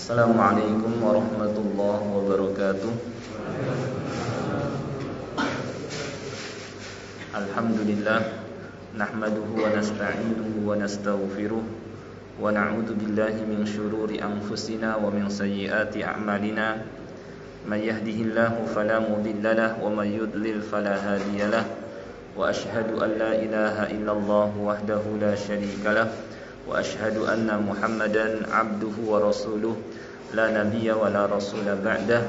Assalamualaikum warahmatullahi wabarakatuh. Alhamdulillah, nahmaduhu wa nasta'inuhu wa nastaghfiruh wa na'udzu billahi min syururi anfusina wa min sayyiati a'malina. May yahdihillahu fala mudilla lahu wa may yudlil fala hadiyalah. Wa asyhadu an la ilaha illallah wahdahu la syarika lah. Wa asyhadu anna Muhammadan abduhu wa rasuluh la nabiyya wa la rasula ba'dah.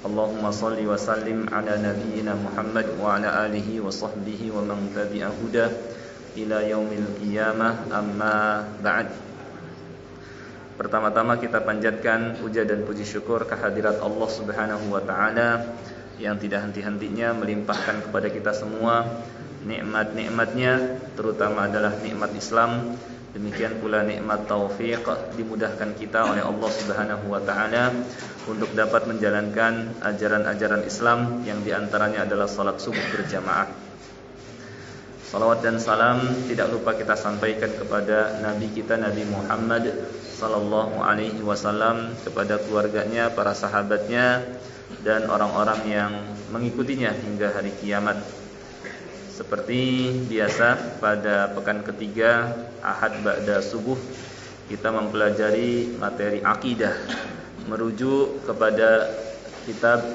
Allahumma salli wa sallim ala nabiyyina Muhammad wa ala alihi wa sahbihi wa man tabi'a huda ila yaumil qiyamah, amma ba'd. Pertama-tama kita panjatkan puja dan puji syukur kehadirat Allah Subhanahu wa taala yang tidak henti-hentinya melimpahkan kepada kita semua nikmat-nikmatnya, terutama adalah nikmat Islam. Demikian pula nikmat taufik, dimudahkan kita oleh Allah Subhanahu wa taala untuk dapat menjalankan ajaran-ajaran Islam yang diantaranya adalah salat subuh berjamaah. Salawat dan salam tidak lupa kita sampaikan kepada Nabi kita Nabi Muhammad sallallahu alaihi wasallam, kepada keluarganya, para sahabatnya, dan orang-orang yang mengikutinya hingga hari kiamat. Seperti biasa, pada pekan ketiga Ahad ba'da subuh kita mempelajari materi akidah, merujuk kepada kitab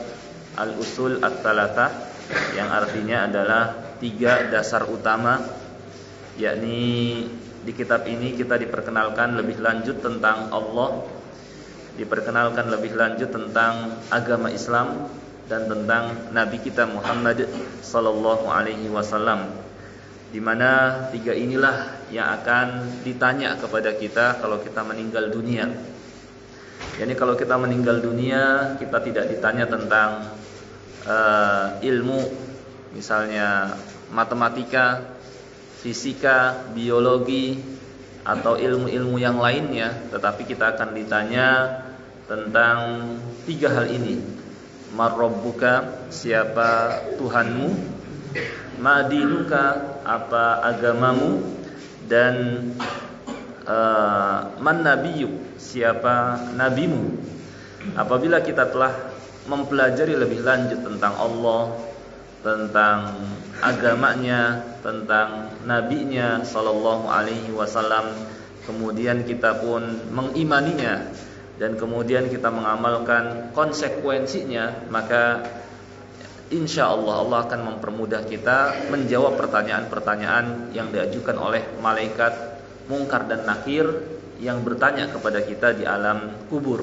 Al-Usul At-Thalathah, yang artinya adalah 3 dasar utama. Yakni di kitab ini kita diperkenalkan lebih lanjut tentang Allah, diperkenalkan lebih lanjut tentang agama Islam, dan tentang Nabi kita Muhammad sallallahu alaihi wasallam, di mana 3 inilah yang akan ditanya kepada kita kalau kita meninggal dunia. Yani kalau kita meninggal dunia, kita tidak ditanya tentang ilmu, misalnya matematika, fisika, biologi, atau ilmu-ilmu yang lainnya, tetapi kita akan ditanya tentang 3 hal ini. Marrabbuka, siapa Tuhanmu? Madinuka, apa agamamu? Dan man nabiyuk, siapa nabimu? Apabila kita telah mempelajari lebih lanjut tentang Allah, tentang agamanya, tentang nabinya sallallahu alaihi wasallam, kemudian kita pun mengimaninya, dan kemudian kita mengamalkan konsekuensinya, maka insya Allah Allah akan mempermudah kita menjawab pertanyaan-pertanyaan yang diajukan oleh malaikat Munkar dan Nakir yang bertanya kepada kita di alam kubur.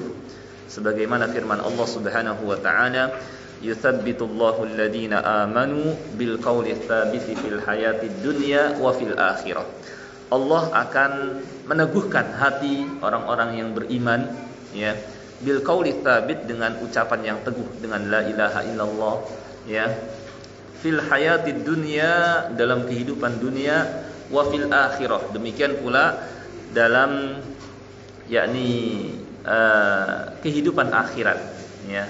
Sebagaimana firman Allah Subhanahu wa taala, yutsabbitullahu alladhina amanu bil qawli tsabiti fil hayatid dunya wa fil akhirah. Allah akan meneguhkan hati orang-orang yang beriman, ya, bil qauli tsabit, dengan ucapan yang teguh, dengan la ilaha illallah, ya, fil hayatid dunya, dalam kehidupan dunia, wa fil akhirah, demikian pula dalam yakni kehidupan akhirat, ya.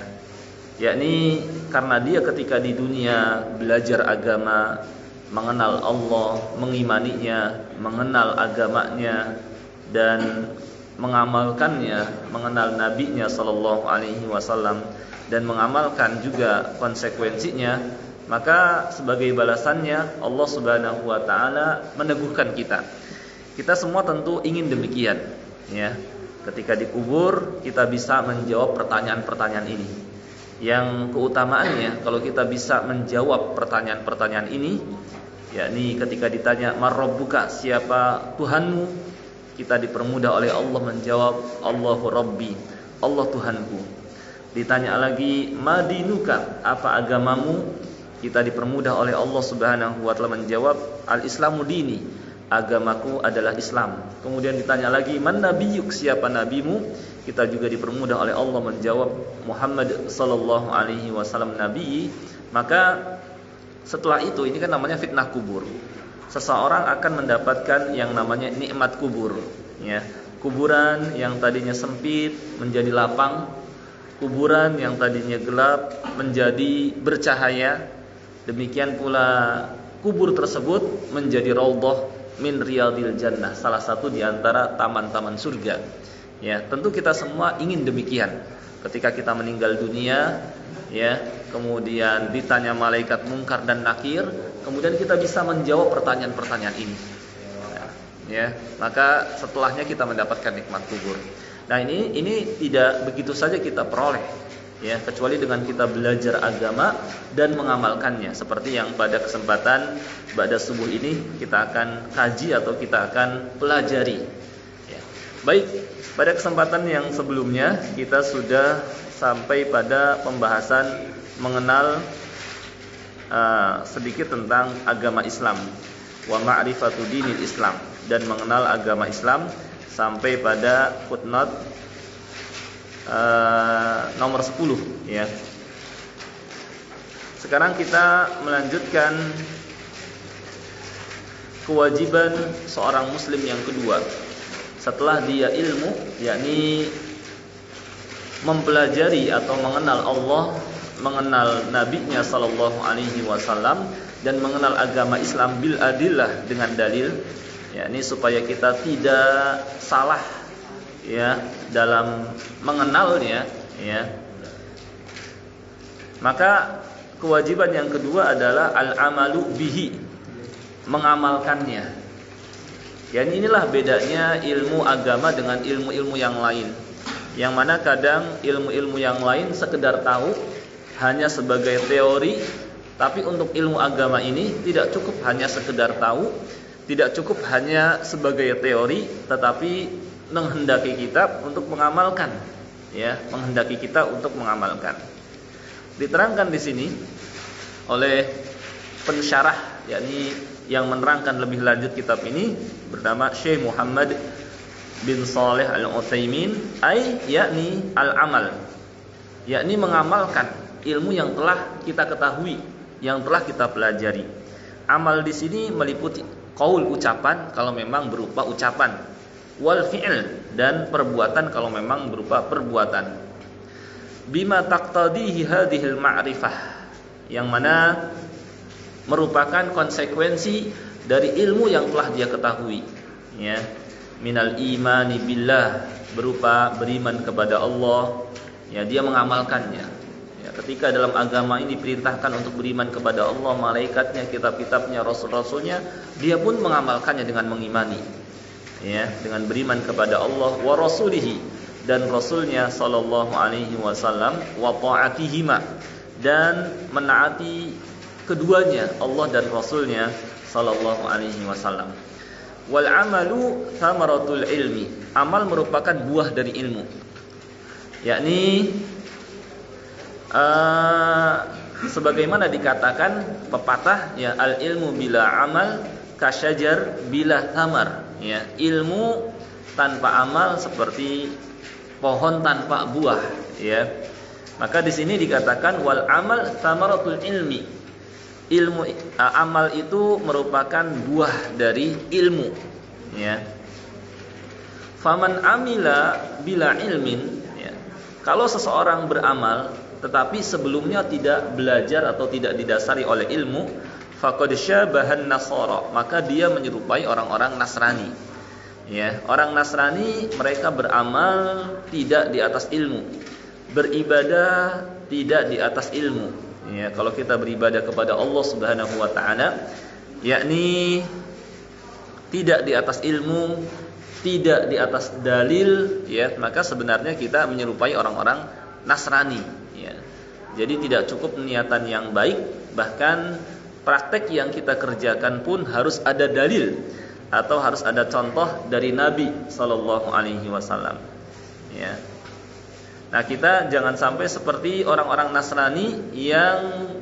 Yakni karena dia ketika di dunia belajar agama, mengenal Allah, mengimaninya, mengenal agamanya, dan mengamalkannya, mengenal nabinya sallallahu alaihi wasallam, dan mengamalkan juga konsekuensinya, maka sebagai balasannya Allah Subhanahu wa taala meneguhkan kita. Kita semua tentu ingin demikian, ya. Ketika dikubur kita bisa menjawab pertanyaan-pertanyaan ini. Yang keutamaannya kalau kita bisa menjawab pertanyaan-pertanyaan ini, yakni ketika ditanya marrabbuka, siapa Tuhanmu, kita dipermudah oleh Allah menjawab Allahu Rabbi, Allah Tuhanku. Ditanya lagi madinuka, apa agamamu, kita dipermudah oleh Allah Subhanahu wa taala menjawab al-Islamu dini, agamaku adalah Islam. Kemudian ditanya lagi man nabiyuk, siapa nabimu, kita juga dipermudah oleh Allah menjawab Muhammad sallallahu alaihi wasallam nabi. Maka setelah itu, ini kan namanya fitnah kubur. Seseorang akan mendapatkan yang namanya nikmat kubur, ya. Kuburan yang tadinya sempit menjadi lapang, kuburan yang tadinya gelap menjadi bercahaya. Demikian pula kubur tersebut menjadi raudhah min riyadil jannah, salah satu di antara taman-taman surga. Ya, tentu kita semua ingin demikian. Ketika kita meninggal dunia, ya, kemudian ditanya malaikat Munkar dan Nakir, kemudian kita bisa menjawab pertanyaan-pertanyaan ini. Ya, maka setelahnya kita mendapatkan nikmat kubur. Nah, ini tidak begitu saja kita peroleh, ya, kecuali dengan kita belajar agama dan mengamalkannya. Seperti yang pada kesempatan ba'da subuh ini kita akan kaji atau kita akan pelajari. Ya. Baik, pada kesempatan yang sebelumnya kita sudah sampai pada pembahasan mengenal sedikit tentang agama Islam, wa ma'rifatu dinil Islam, dan mengenal agama Islam sampai pada footnote nomor 10, ya. Sekarang kita melanjutkan kewajiban seorang muslim yang kedua setelah dia ilmu, yakni mempelajari atau mengenal Allah, mengenal nabinya sallallahu alaihi wasallam, dan mengenal agama Islam bil adillah, dengan dalil, yakni supaya kita tidak salah, ya, dalam mengenalnya, ya. Maka kewajiban yang kedua adalah al-amalu bihi, mengamalkannya. Ya, inilah bedanya ilmu agama dengan ilmu-ilmu yang lain. Yang mana kadang ilmu-ilmu yang lain sekedar tahu, hanya sebagai teori, tapi untuk ilmu agama ini tidak cukup hanya sekedar tahu, tidak cukup hanya sebagai teori, tetapi menghendaki kita untuk mengamalkan, ya, menghendaki kita untuk mengamalkan. Diterangkan di sini oleh pensyarah, yakni yang menerangkan lebih lanjut kitab ini, bernama Syekh Muhammad bin Shalih Al-Utsaimin, yakni al-amal, yakni mengamalkan ilmu yang telah kita ketahui, yang telah kita pelajari. Amal di sini meliputi qaul, ucapan kalau memang berupa ucapan, wal fi'l, dan perbuatan kalau memang berupa perbuatan. Bima taqtadihi hadhil ma'rifah, yang mana merupakan konsekuensi dari ilmu yang telah dia ketahui, ya. Minal imani billah, berupa beriman kepada Allah, ya, dia mengamalkannya. Ya, ketika dalam agama ini diperintahkan untuk beriman kepada Allah, malaikatnya, kitab-kitabnya, rasul-rasulnya, dia pun mengamalkannya dengan mengimani, ya, dengan beriman kepada Allah wa rasulihi, dan rasulnya sallallahu alaihi wasallam, wa ta'atihima, dan menaati keduanya, Allah dan rasulnya sallallahu alaihi wasallam. Wal amalu thamaratul ilmi, amal merupakan buah dari ilmu, yakni sebagaimana dikatakan pepatah, ya, al ilmu bila amal kasyajar bila thamar, ya, ilmu tanpa amal seperti pohon tanpa buah, ya. Maka di sini dikatakan wal amal thamaratul ilmi, ilmu, amal itu merupakan buah dari ilmu, ya. Faman amila bila ilmin, ya. Kalau seseorang beramal tetapi sebelumnya tidak belajar atau tidak didasari oleh ilmu, faqad syabahan nasara, maka dia menyerupai orang-orang Nasrani, ya. Orang Nasrani mereka beramal tidak di atas ilmu, beribadah tidak di atas ilmu. Ya, kalau kita beribadah kepada Allah Subhanahu wa taala, yakni tidak di atas ilmu, tidak di atas dalil, ya, maka sebenarnya kita menyerupai orang-orang Nasrani, ya. Jadi tidak cukup niatan yang baik, bahkan praktek yang kita kerjakan pun harus ada dalil atau harus ada contoh dari Nabi sallallahu alaihi wasallam, ya. Nah, kita jangan sampai seperti orang-orang Nasrani yang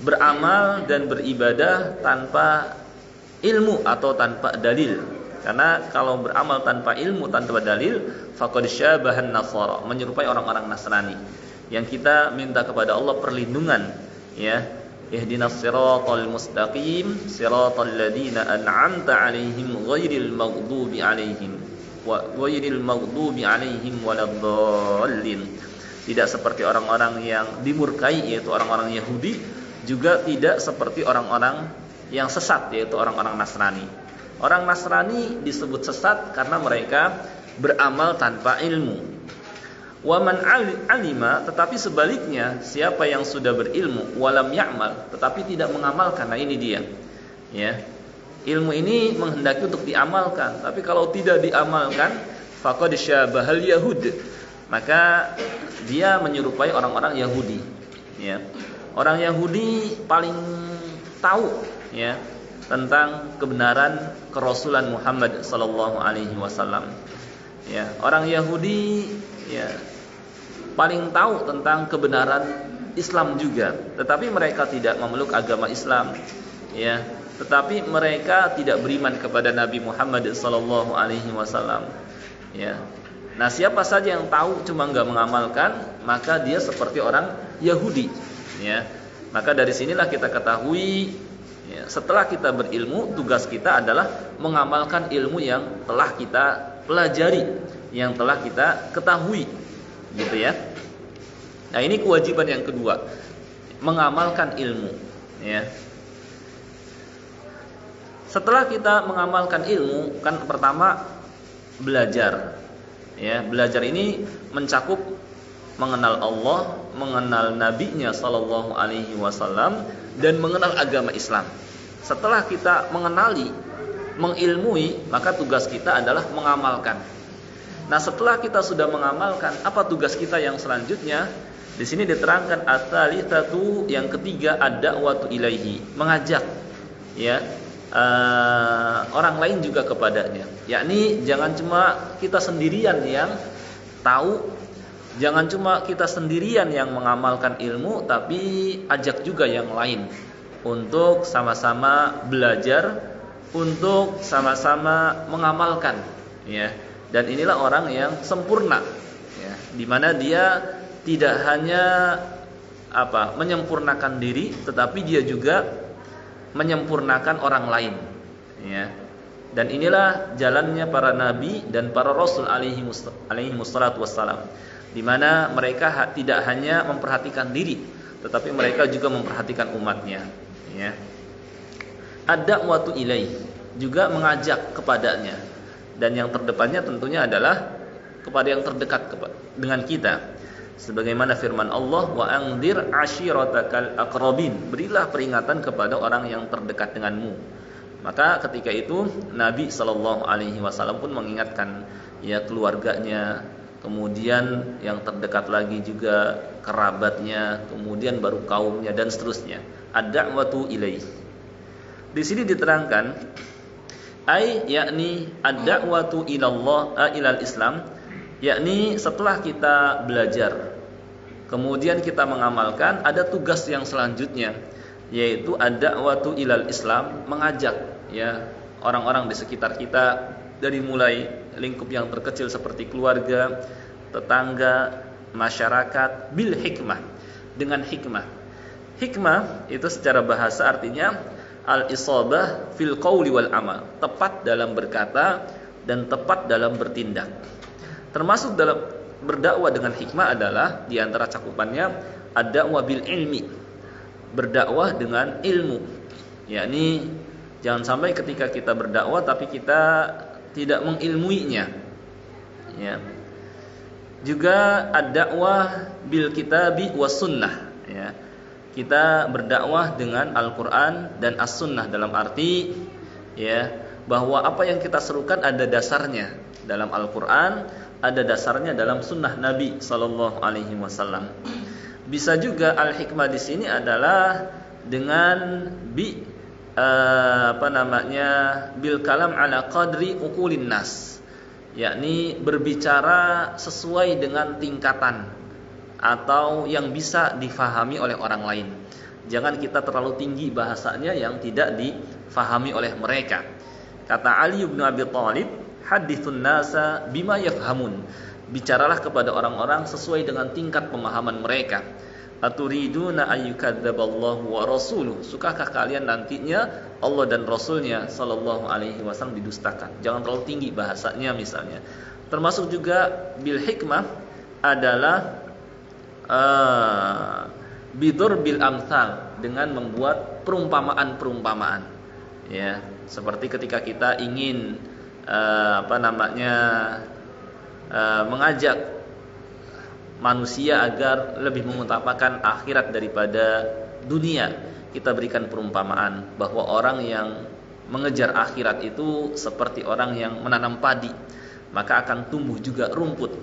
beramal dan beribadah tanpa ilmu atau tanpa dalil. Karena kalau beramal tanpa ilmu, tanpa dalil, faqad syabahan nasara, menyerupai orang-orang Nasrani. Yang kita minta kepada Allah perlindungan, ya. Ihdinas siratal mustaqim, siratal ladzina an'amta 'alaihim ghairil maghdubi 'alaihim wairil maghdubi alaihim waladdallin. Tidak seperti orang-orang yang dimurkai, yaitu orang-orang Yahudi, juga tidak seperti orang-orang yang sesat, yaitu orang-orang Nasrani. Orang Nasrani disebut sesat karena mereka beramal tanpa ilmu. Wa man alima, tetapi sebaliknya siapa yang sudah berilmu walam ya'mal, tetapi tidak mengamalkan. Nah ini dia. Ya. Ilmu ini menghendaki untuk diamalkan, tapi kalau tidak diamalkan faqad syabahal yahud, maka dia menyerupai orang-orang Yahudi. Ya. Orang Yahudi paling tahu ya tentang kebenaran kerasulan Muhammad sallallahu alaihi wasallam. Ya, orang Yahudi ya paling tahu tentang kebenaran Islam juga, tetapi mereka tidak memeluk agama Islam. Ya, tetapi mereka tidak beriman kepada Nabi Muhammad sallallahu alaihi wasallam. Ya. Nah, siapa saja yang tahu cuma enggak mengamalkan, maka dia seperti orang Yahudi. Ya. Maka dari sinilah kita ketahui ya, setelah kita berilmu, tugas kita adalah mengamalkan ilmu yang telah kita pelajari, yang telah kita ketahui, gitu ya. Nah, ini kewajiban yang kedua, mengamalkan ilmu. Ya. Setelah kita mengamalkan ilmu, kan pertama belajar. Ya, belajar ini mencakup mengenal Allah, mengenal nabinya sallallahu alaihi wasallam, dan mengenal agama Islam. Setelah kita mengenali, mengilmui, maka tugas kita adalah mengamalkan. Nah, setelah kita sudah mengamalkan, apa tugas kita yang selanjutnya? Di sini diterangkan at-tsalitsatu, yang ketiga, ad-da'watu ilaihi, mengajak ya orang lain juga kepadanya. Yakni jangan cuma kita sendirian yang tahu, jangan cuma kita sendirian yang mengamalkan ilmu, tapi ajak juga yang lain untuk sama-sama belajar, untuk sama-sama mengamalkan, ya. Dan inilah orang yang sempurna, ya, di mana dia tidak hanya menyempurnakan diri, tetapi dia juga menyempurnakan orang lain, ya. Dan inilah jalannya para nabi dan para rasul alaihi wassalatu wassalam, di mana mereka tidak hanya memperhatikan diri, tetapi mereka juga memperhatikan umatnya, ya. Ad-da'watu ilaih, juga mengajak kepadanya, dan yang terdepannya tentunya adalah kepada yang terdekat dengan kita, sebagaimana firman Allah, wa anzir ashiratakal aqrabin, berilah peringatan kepada orang yang terdekat denganmu. Maka ketika itu Nabi sallallahu alaihi wasallam pun mengingatkan ya keluarganya, kemudian yang terdekat lagi juga kerabatnya, kemudian baru kaumnya, dan seterusnya. Ad-da'watu ilaih. Di sini diterangkan yakni ad-da'watu ilallah ilal Islam, yakni setelah kita belajar kemudian kita mengamalkan, ada tugas yang selanjutnya, yaitu ad-da'watu ilal Islam, mengajak ya orang-orang di sekitar kita, dari mulai lingkup yang terkecil seperti keluarga, tetangga, masyarakat, bil hikmah, dengan hikmah. Hikmah itu secara bahasa artinya al-isabah fil qawli wal amal, tepat dalam berkata dan tepat dalam bertindak. Termasuk dalam berdakwah dengan hikmah adalah di antara cakupannya ad-da'wah bil ilmi, berdakwah dengan ilmu. Yakni jangan sampai ketika kita berdakwah tapi kita tidak mengilmuinya. Ya. Juga ad-da'wah bil kitabi was sunnah, ya. Kita berdakwah dengan Al-Qur'an dan As-Sunnah, dalam arti ya bahwa apa yang kita serukan ada dasarnya dalam Al-Qur'an, ada dasarnya dalam sunnah Nabi sallallahu alaihi wasallam. Bisa juga al-hikmah di sini adalah dengan bil kalam ala qadri uqulin nas, yakni berbicara sesuai dengan tingkatan atau yang bisa difahami oleh orang lain. Jangan kita terlalu tinggi bahasanya yang tidak difahami oleh mereka. Kata Ali bin Abi Thalib, hadithun nasa bima yafhamun, bicaralah kepada orang-orang sesuai dengan tingkat pemahaman mereka. Aturiduna ayyukadzaballahu wa rasuluh, sukakah kalian nantinya Allah dan Rasulnya sallallahu alaihi wasallam didustakan? Jangan terlalu tinggi bahasanya misalnya. Termasuk juga bil hikmah adalah bidur bil amsal, dengan membuat perumpamaan-perumpamaan, ya, seperti ketika kita ingin mengajak manusia agar lebih mengutamakan akhirat daripada dunia. Kita berikan perumpamaan bahwa orang yang mengejar akhirat itu seperti orang yang menanam padi, maka akan tumbuh juga rumput.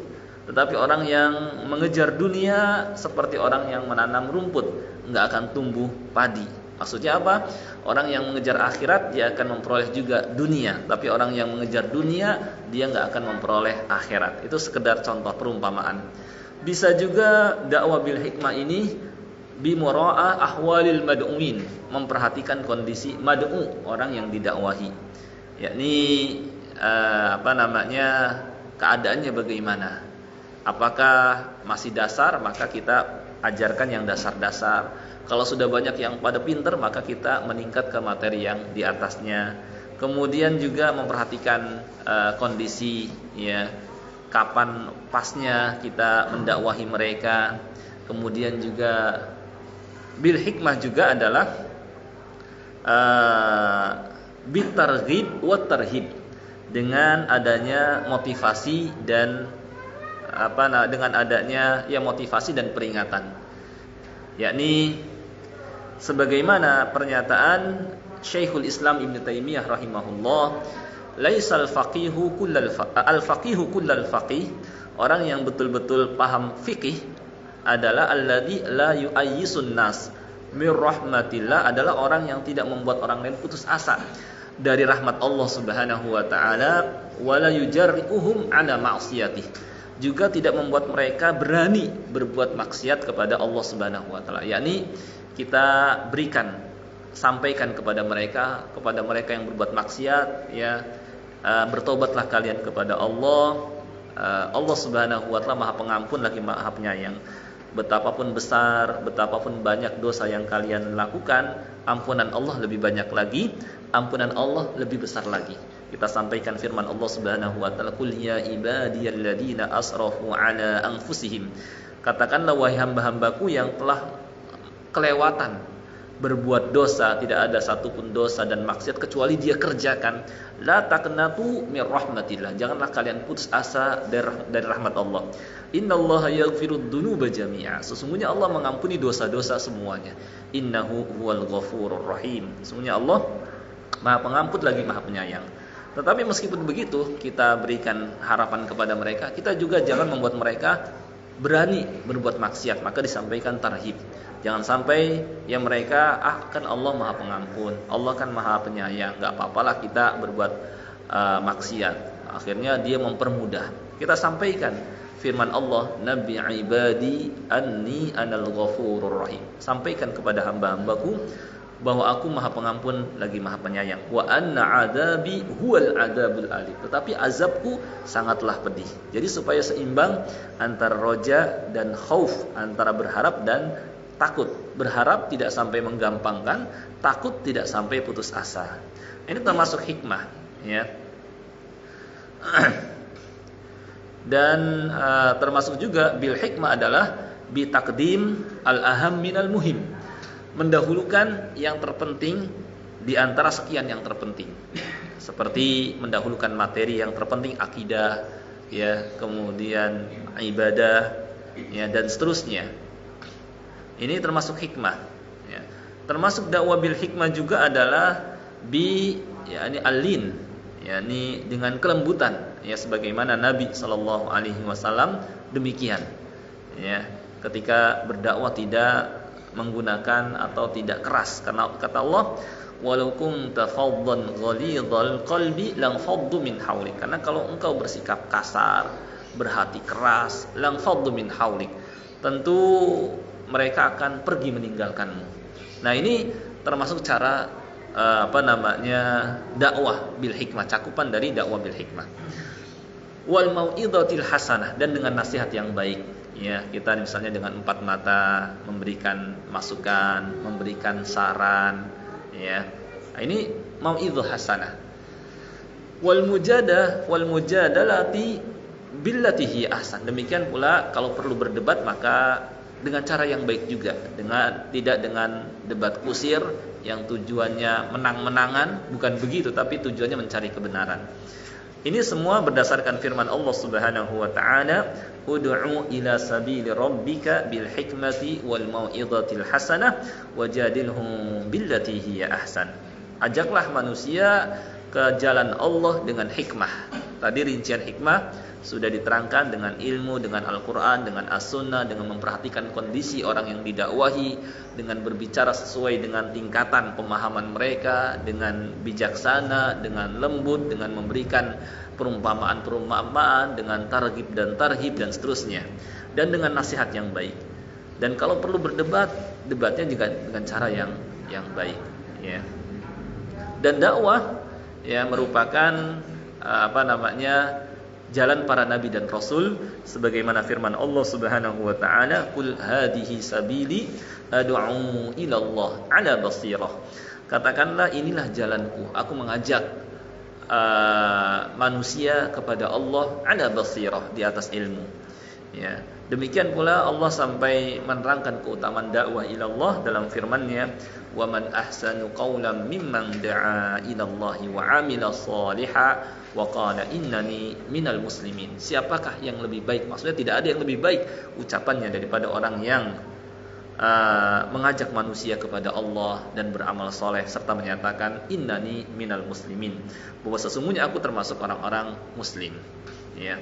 Tetapi orang yang mengejar dunia seperti orang yang menanam rumput, enggak akan tumbuh padi. Maksudnya apa? Orang yang mengejar akhirat dia akan memperoleh juga dunia, tapi orang yang mengejar dunia dia enggak akan memperoleh akhirat. Itu sekedar contoh perumpamaan. Bisa juga dakwah bil hikmah ini bimura'ah ahwalil mad'uin, memperhatikan kondisi mad'u, orang yang didakwahi. Yakni keadaannya bagaimana? Apakah masih dasar, maka kita ajarkan yang dasar-dasar. Kalau sudah banyak yang pada pinter, maka kita meningkat ke materi yang di atasnya. Kemudian juga memperhatikan kondisi, ya, kapan pasnya kita mendakwahi mereka. Kemudian juga bil hikmah juga adalah bitarghib wa tarhib, dengan adanya motivasi dan dengan adanya motivasi dan peringatan. Yakni sebagaimana pernyataan Syekhul Islam Ibnu Taimiyah rahimahullah, laisal faqihu kullal faqih, orang yang betul-betul paham fikih adalah alladzi la yu'ayyisun nas mir rahmatillah, adalah orang yang tidak membuat orang lain putus asa dari rahmat Allah Subhanahu wa taala, wala yujarri'uhum ala ma'siyatih, juga tidak membuat mereka berani berbuat maksiat kepada Allah Subhanahu wa taala. Yakni kita sampaikan kepada mereka yang berbuat maksiat, ya, bertobatlah kalian kepada Allah. Allah Subhanahu wa taala Maha Pengampun lagi Maha Penyayang. Betapapun besar, betapapun banyak dosa yang kalian lakukan, ampunan Allah lebih banyak lagi, ampunan Allah lebih besar lagi. Kita sampaikan firman Allah Subhanahu wa taala, "Qul ya ibadiyalladzina asrafu ala anfusihim." Katakanlah wahai hamba-hambaku yang telah kelewatan berbuat dosa, tidak ada satupun dosa dan maksiat kecuali dia kerjakan. La taqnatu mir rahmatillah. Janganlah kalian putus asa dari rahmat Allah. Innallaha yaghfirud dzunuba jami'a. Sesungguhnya Allah mengampuni dosa-dosa semuanya. Innahu huwal ghafurur rahim. Sesungguhnya Allah Maha Pengampun lagi Maha Penyayang. Tetapi meskipun begitu, kita berikan harapan kepada mereka, kita juga jangan membuat mereka berani berbuat maksiat. Maka disampaikan tarhib. Jangan sampai mereka kan Allah Maha Pengampun, Allah kan Maha Penyayang, enggak apa-apalah kita berbuat maksiat. Akhirnya dia mempermudah. Kita sampaikan firman Allah, "Nabi ibadi anni anal ghafurur rahim." Sampaikan kepada hamba-hambaku bahwa aku Maha Pengampun lagi Maha Penyayang. Wa anna adabi huwal adabul alim. Tetapi azabku sangatlah pedih. Jadi supaya seimbang antara roja dan khauf, antara berharap dan takut. Berharap tidak sampai menggampangkan, takut tidak sampai putus asa. Ini termasuk hikmah, ya. Dan termasuk juga bil hikmah adalah bi taqdim al-aham minal muhim, mendahulukan yang terpenting di antara sekian yang terpenting. Seperti mendahulukan materi yang terpenting, akidah, ya, kemudian ibadah, ya, dan seterusnya. Ini termasuk hikmah, ya. Termasuk dakwah bil hikmah juga adalah alin, yakni dengan kelembutan, ya, sebagaimana Nabi sallallahu alaihi wasallam demikian, ya, ketika berdakwah tidak menggunakan atau tidak keras, karena kata Allah, walau kunta faddan ghalidhal qalbi lang faddu min hawlik, karena kalau engkau bersikap kasar, berhati keras, lang faddu min hawlik, tentu mereka akan pergi meninggalkanmu. Nah, ini termasuk cara dakwah bil hikmah, cakupan dari dakwah bil hikmah. Wal mau'izatil hasanah, dan dengan nasihat yang baik, ya, kita misalnya dengan empat mata memberikan masukan, memberikan saran, ya. Nah, ini mau'izah hasanah. Wal mujadalati billati hi ahsan. Demikian pula kalau perlu berdebat maka dengan cara yang baik juga, tidak dengan debat kusir yang tujuannya menang-menangan, bukan begitu, tapi tujuannya mencari kebenaran. Ini semua berdasarkan firman Allah Subhanahu wa taala, "Ud'u ila sabili rabbika bil hikmati wal mau'izatil hasanah wajadilhum billati hiya ahsan." Ajaklah manusia ke jalan Allah dengan hikmah. Tadi rincian hikmah sudah diterangkan dengan ilmu, dengan Al-Quran, dengan As-Sunnah, dengan memperhatikan kondisi orang yang didakwahi, dengan berbicara sesuai dengan tingkatan pemahaman mereka, dengan bijaksana, dengan lembut, dengan memberikan perumpamaan-perumpamaan, dengan targhib dan tarhib dan seterusnya, dan dengan nasihat yang baik. Dan kalau perlu berdebat, debatnya juga dengan cara yang baik, ya. Dan dakwah ya merupakan jalan para nabi dan rasul, sebagaimana firman Allah Subhanahu wa taala, "Qul hadhihi sabili ad'u ila Allah 'ala basirah." Katakanlah, inilah jalanku, aku mengajak manusia kepada Allah 'ala basirah, di atas ilmu. Ya, demikian pula Allah sampai menerangkan keutamaan dakwah ila Allah dalam firman-Nya, "Wa man ahsanu qawlan mimman da'a ila Allah wa 'amila shalihan wa qala innani minal muslimin." Siapakah yang lebih baik? Maksudnya tidak ada yang lebih baik ucapannya daripada orang yang mengajak manusia kepada Allah dan beramal soleh serta menyatakan innani minal muslimin, bahwa sesungguhnya aku termasuk orang-orang muslim, ya.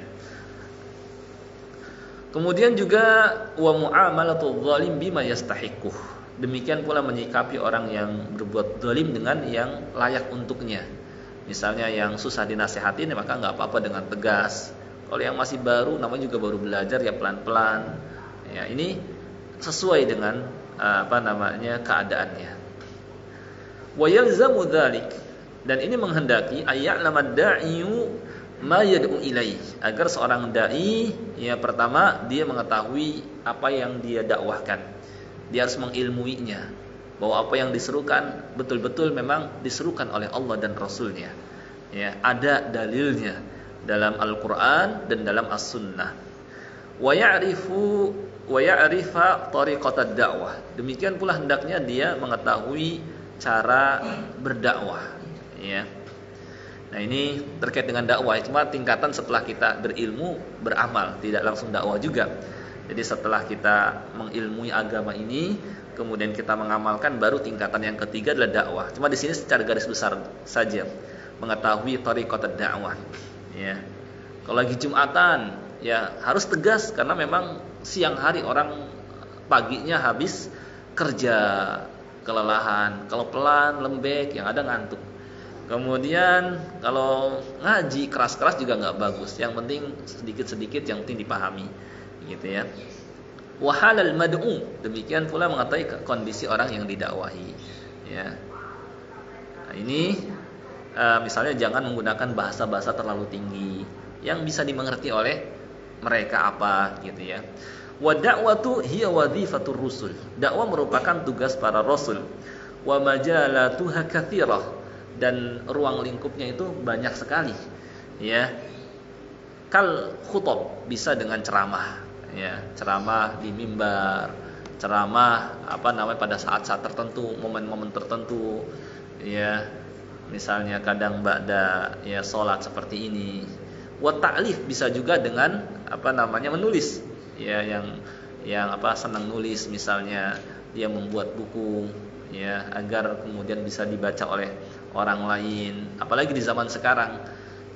Kemudian juga wa muamalatul zalim bima yastahiquh. Demikian pula menyikapi orang yang berbuat zalim dengan yang layak untuknya. Misalnya yang susah dinasehatin, maka nggak apa-apa dengan tegas. Kalau yang masih baru, namanya juga baru belajar, ya pelan-pelan. Ya, ini sesuai dengan keadaannya. Wa yalzamu dzalik, dan ini menghendaki ayya'lamad da'iyu ma yad'u ilaih, agar seorang dai ya pertama dia mengetahui apa yang dia dakwahkan. Dia harus mengilmuinya, bahwa apa yang diserukan betul-betul memang diserukan oleh Allah dan Rasulnya. Ya, ada dalilnya dalam Al-Qur'an dan dalam As-Sunnah. Wa ya'rifa tariqatad dakwah. Demikian pula hendaknya dia mengetahui cara berdakwah, ya. Nah, ini terkait dengan dakwah, cuma tingkatan setelah kita berilmu, beramal, tidak langsung dakwah juga. Jadi setelah kita mengilmui agama ini, kemudian kita mengamalkan, baru tingkatan yang ketiga adalah dakwah. Cuma di sini secara garis besar saja, mengetahui thariqat dakwah. Ya. Kalau lagi Jumatan, ya harus tegas, karena memang siang hari orang paginya habis kerja, kelelahan. Kalau pelan, lembek, yang ada ngantuk. Kemudian kalau ngaji keras-keras juga nggak bagus. Yang penting sedikit-sedikit, yang penting dipahami, gitu ya. Wahalal mad'u, demikian pula mengetahui kondisi orang yang didakwahi, ya. Nah, ini misalnya jangan menggunakan bahasa-bahasa terlalu tinggi yang bisa dimengerti oleh mereka apa, gitu ya. Wa da'watu hiya wadhifatur rusul. Dakwah merupakan tugas para rasul. Wa majalatuha katsirah, dan ruang lingkupnya itu banyak sekali, ya. Kal khutab, bisa dengan ceramah, ya, ceramah di mimbar, ceramah pada saat-saat tertentu, momen-momen tertentu, ya. Misalnya kadang ba'da ya salat seperti ini. Wa ta'lif, bisa juga dengan menulis, ya, yang senang nulis, misalnya dia membuat buku, ya, agar kemudian bisa dibaca oleh orang lain. Apalagi di zaman sekarang,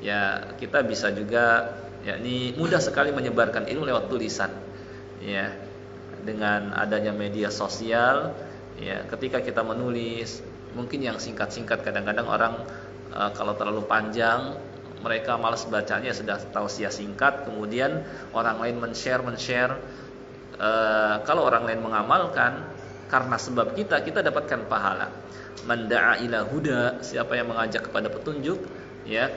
ya, kita bisa juga, yakni mudah sekali menyebarkan ilmu lewat tulisan, ya, dengan adanya media sosial, ya. Ketika kita menulis, mungkin yang singkat-singkat, kadang-kadang orang kalau terlalu panjang mereka malas bacanya, sudah tausiah singkat, kemudian orang lain men-share. Kalau orang lain mengamalkan, karena sebab kita dapatkan pahala. Man da'a ila huda, siapa yang mengajak kepada petunjuk, ya,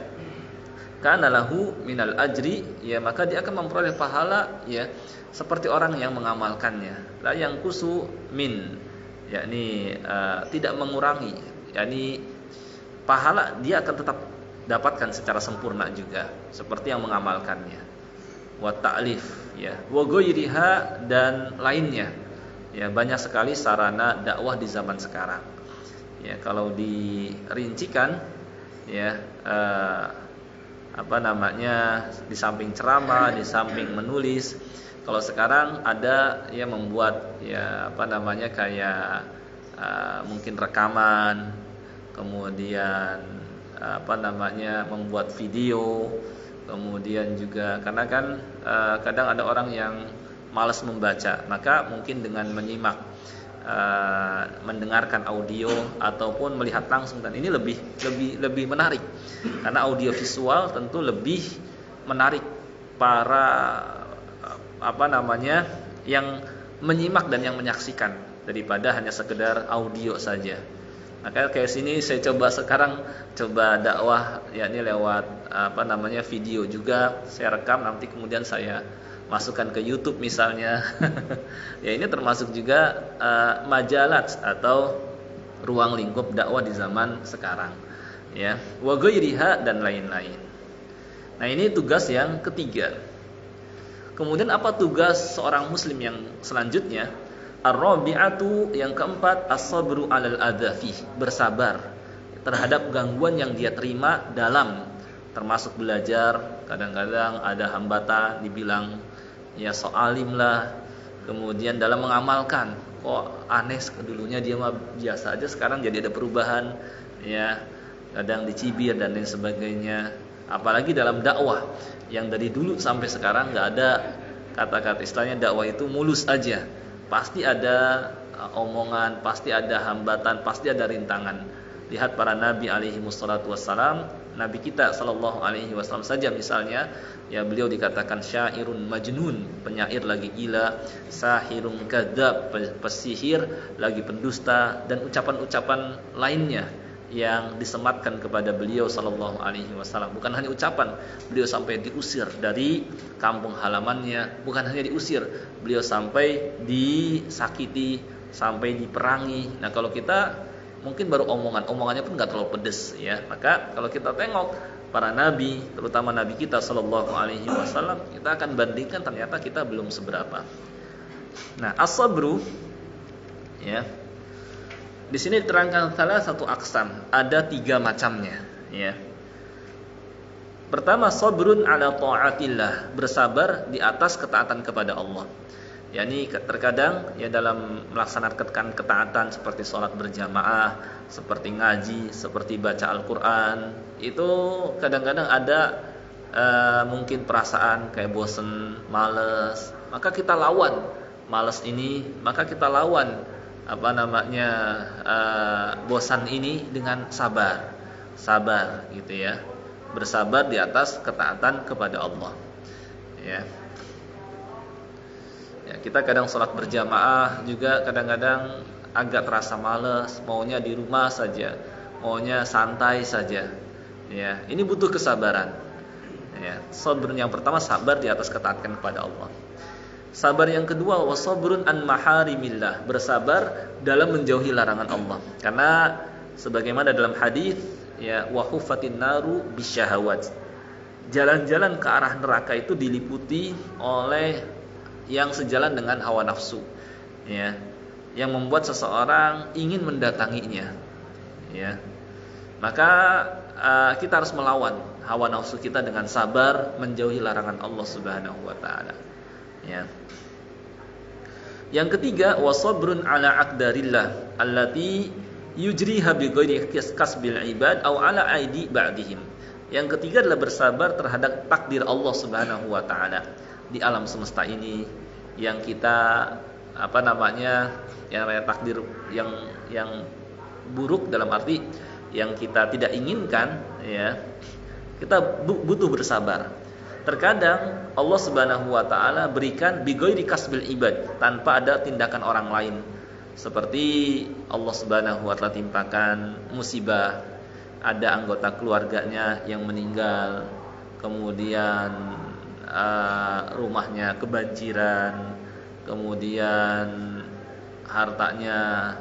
kana lahu minal ajri, ya, maka dia akan memperoleh pahala, ya, seperti orang yang mengamalkannya. La yang kusu min, yakni tidak mengurangi, yakni pahala dia akan tetap dapatkan secara sempurna juga seperti yang mengamalkannya. Wa ta'lif, ya, wa ghairiha, dan lainnya. Ya, banyak sekali sarana dakwah di zaman sekarang. Ya, kalau dirincikan, ya, di samping ceramah, di samping menulis. Kalau sekarang ada ya membuat ya kayak mungkin rekaman, kemudian membuat video, kemudian juga karena kan kadang ada orang yang malas membaca, maka mungkin dengan menyimak, mendengarkan audio ataupun melihat langsung, dan ini lebih menarik karena audio visual tentu lebih menarik para yang menyimak dan yang menyaksikan daripada hanya sekedar audio saja. Maka kayak sini saya coba dakwah yakni lewat video juga, saya rekam nanti kemudian saya masukkan ke YouTube misalnya. Ya ini termasuk juga majalat atau ruang lingkup dakwah di zaman sekarang. Ya, wa ghairiha dan lain-lain. Nah, ini tugas yang ketiga. Kemudian apa tugas seorang muslim yang selanjutnya? Ar-rabi'atu, yang keempat, as-sabru 'alal adzafi, bersabar terhadap gangguan yang dia terima dalam termasuk belajar. Kadang-kadang ada hambatan, dibilang ya soalim lah. Kemudian dalam mengamalkan, kok aneh, dulunya dia mah biasa aja, sekarang jadi ada perubahan, ya kadang dicibir dan lain sebagainya. Apalagi dalam dakwah yang dari dulu sampai sekarang nggak ada kata-kata istilahnya dakwah itu mulus aja, pasti ada omongan, pasti ada hambatan, pasti ada rintangan. Lihat para nabi alaihi wassalatu wassalam, nabi kita sallallahu alaihi wasallam saja misalnya, ya beliau dikatakan syairun majnun, penyair lagi gila, sahirun kadzab, pesihir lagi pendusta, dan ucapan-ucapan lainnya yang disematkan kepada beliau sallallahu alaihi wasallam. Bukan hanya ucapan, beliau sampai diusir dari kampung halamannya, bukan hanya diusir, beliau sampai disakiti, sampai diperangi. Nah, kalau kita mungkin baru omongannya pun nggak terlalu pedes, ya. Maka kalau kita tengok para nabi, terutama nabi kita sallallahu alaihi wasallam, kita akan bandingkan ternyata kita belum seberapa. Nah, as-sabru, ya, di sini diterangkan salah satu aksam, ada 3 macamnya, ya. Pertama, sabrun ala ta'atillah, bersabar di atas ketaatan kepada Allah. yakni terkadang ya dalam melaksanakan ketaatan seperti sholat berjamaah, seperti ngaji, seperti baca Al-Quran, itu kadang-kadang ada mungkin perasaan kayak bosen, males, maka kita lawan males ini, maka kita lawan bosan ini dengan sabar gitu ya, bersabar di atas ketaatan kepada Allah, ya. Ya, kita kadang sholat berjamaah juga kadang-kadang agak terasa malas, maunya di rumah saja, maunya santai saja. Ya, ini butuh kesabaran. Ya, sabar yang pertama, sabar di atas ketaatan kepada Allah. Sabar yang kedua, wasabrun an maharimillah, bersabar dalam menjauhi larangan Allah. Karena sebagaimana dalam hadis, ya, wa huffatin naru bisyahawat. Jalan-jalan ke arah neraka itu diliputi oleh yang sejalan dengan hawa nafsu, ya, yang membuat seseorang ingin mendatanginya, ya. Maka kita harus melawan hawa nafsu kita dengan sabar menjauhi larangan Allah Subhanahu wa taala, ya. Yang ketiga, wasabrun ala aqdarillah allati yujriha bighairi kasbil ibad aw ala aidi ba'dihim. Yang ketiga adalah bersabar terhadap takdir Allah Subhanahu wa taala di alam semesta ini, yang kita yang namanya takdir yang buruk, dalam arti yang kita tidak inginkan, ya, kita butuh bersabar. Terkadang Allah Subhanahu wa taala berikan bighairi kasbil ibad, tanpa ada tindakan orang lain. Seperti Allah Subhanahu wa taala timpakan musibah, ada anggota keluarganya yang meninggal, kemudian rumahnya kebanjiran, kemudian hartanya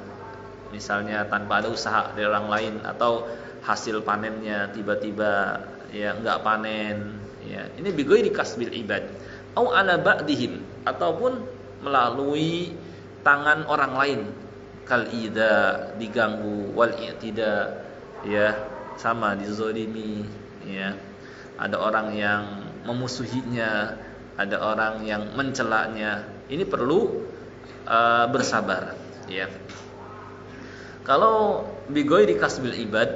misalnya tanpa ada usaha dari orang lain, atau hasil panennya tiba-tiba ya enggak panen, ya. Ini bighairi kasbil ibad au ala ba'dihim, ataupun melalui tangan orang lain, kal ida, diganggu, wal i'tida, ya, sama dizalimi, ya. ada orang yang memusuhinya, ada orang yang mencelanya. Ini perlu bersabar, ya. Kalau bigoiri kasbil ibad,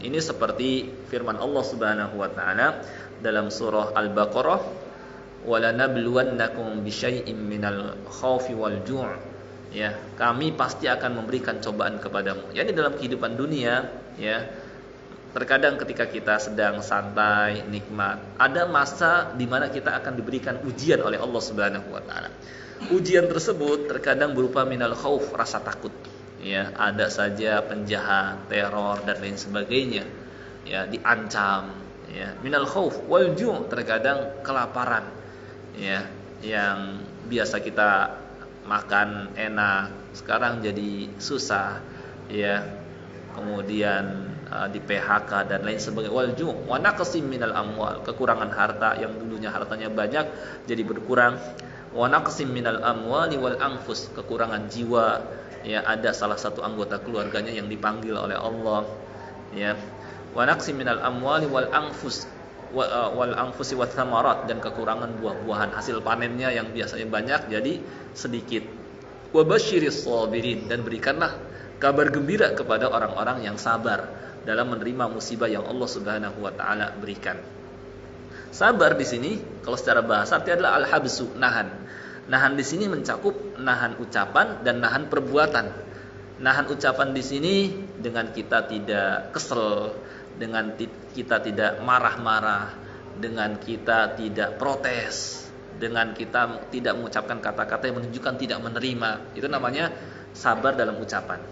ini seperti firman Allah Subhanahu wa taala dalam surah Al-Baqarah, "Wala nabluwannakum bisyai'im minal khaufi wal ju'." Ya, kami pasti akan memberikan cobaan kepadamu. Yani dalam kehidupan dunia, ya. Terkadang ketika kita sedang santai, nikmat, ada masa di mana kita akan diberikan ujian oleh Allah Subhanahu wa taala. Ujian tersebut terkadang berupa minal khauf, rasa takut. Ya, ada saja penjahat, teror dan lain sebagainya. Ya, diancam, ya. Minal khauf wal ju', terkadang kelaparan. Ya, yang biasa kita makan enak, sekarang jadi susah, ya. Kemudian di PHK dan lain sebagainya. Wal ju' wa naqsim minal amwal, kekurangan harta, yang dulunya hartanya banyak jadi berkurang. Wa naqsim minal amwali wal anfus, kekurangan jiwa. Ya, ada salah satu anggota keluarganya yang dipanggil oleh Allah, ya. Wa naqsim minal amwali wal anfusi wat thamarat, dan kekurangan buah-buahan, hasil panennya yang biasanya banyak jadi sedikit. Wa basyiris sabirin, dan berikanlah kabar gembira kepada orang-orang yang sabar dalam menerima musibah yang Allah Subhanahu wa taala berikan. Sabar di sini kalau secara bahasa artinya adalah al-habsu, nahan. Nahan di sini mencakup nahan ucapan dan nahan perbuatan. Nahan ucapan di sini dengan kita tidak kesel, dengan kita tidak marah-marah, dengan kita tidak protes, dengan kita tidak mengucapkan kata-kata yang menunjukkan tidak menerima. Itu namanya sabar dalam ucapan.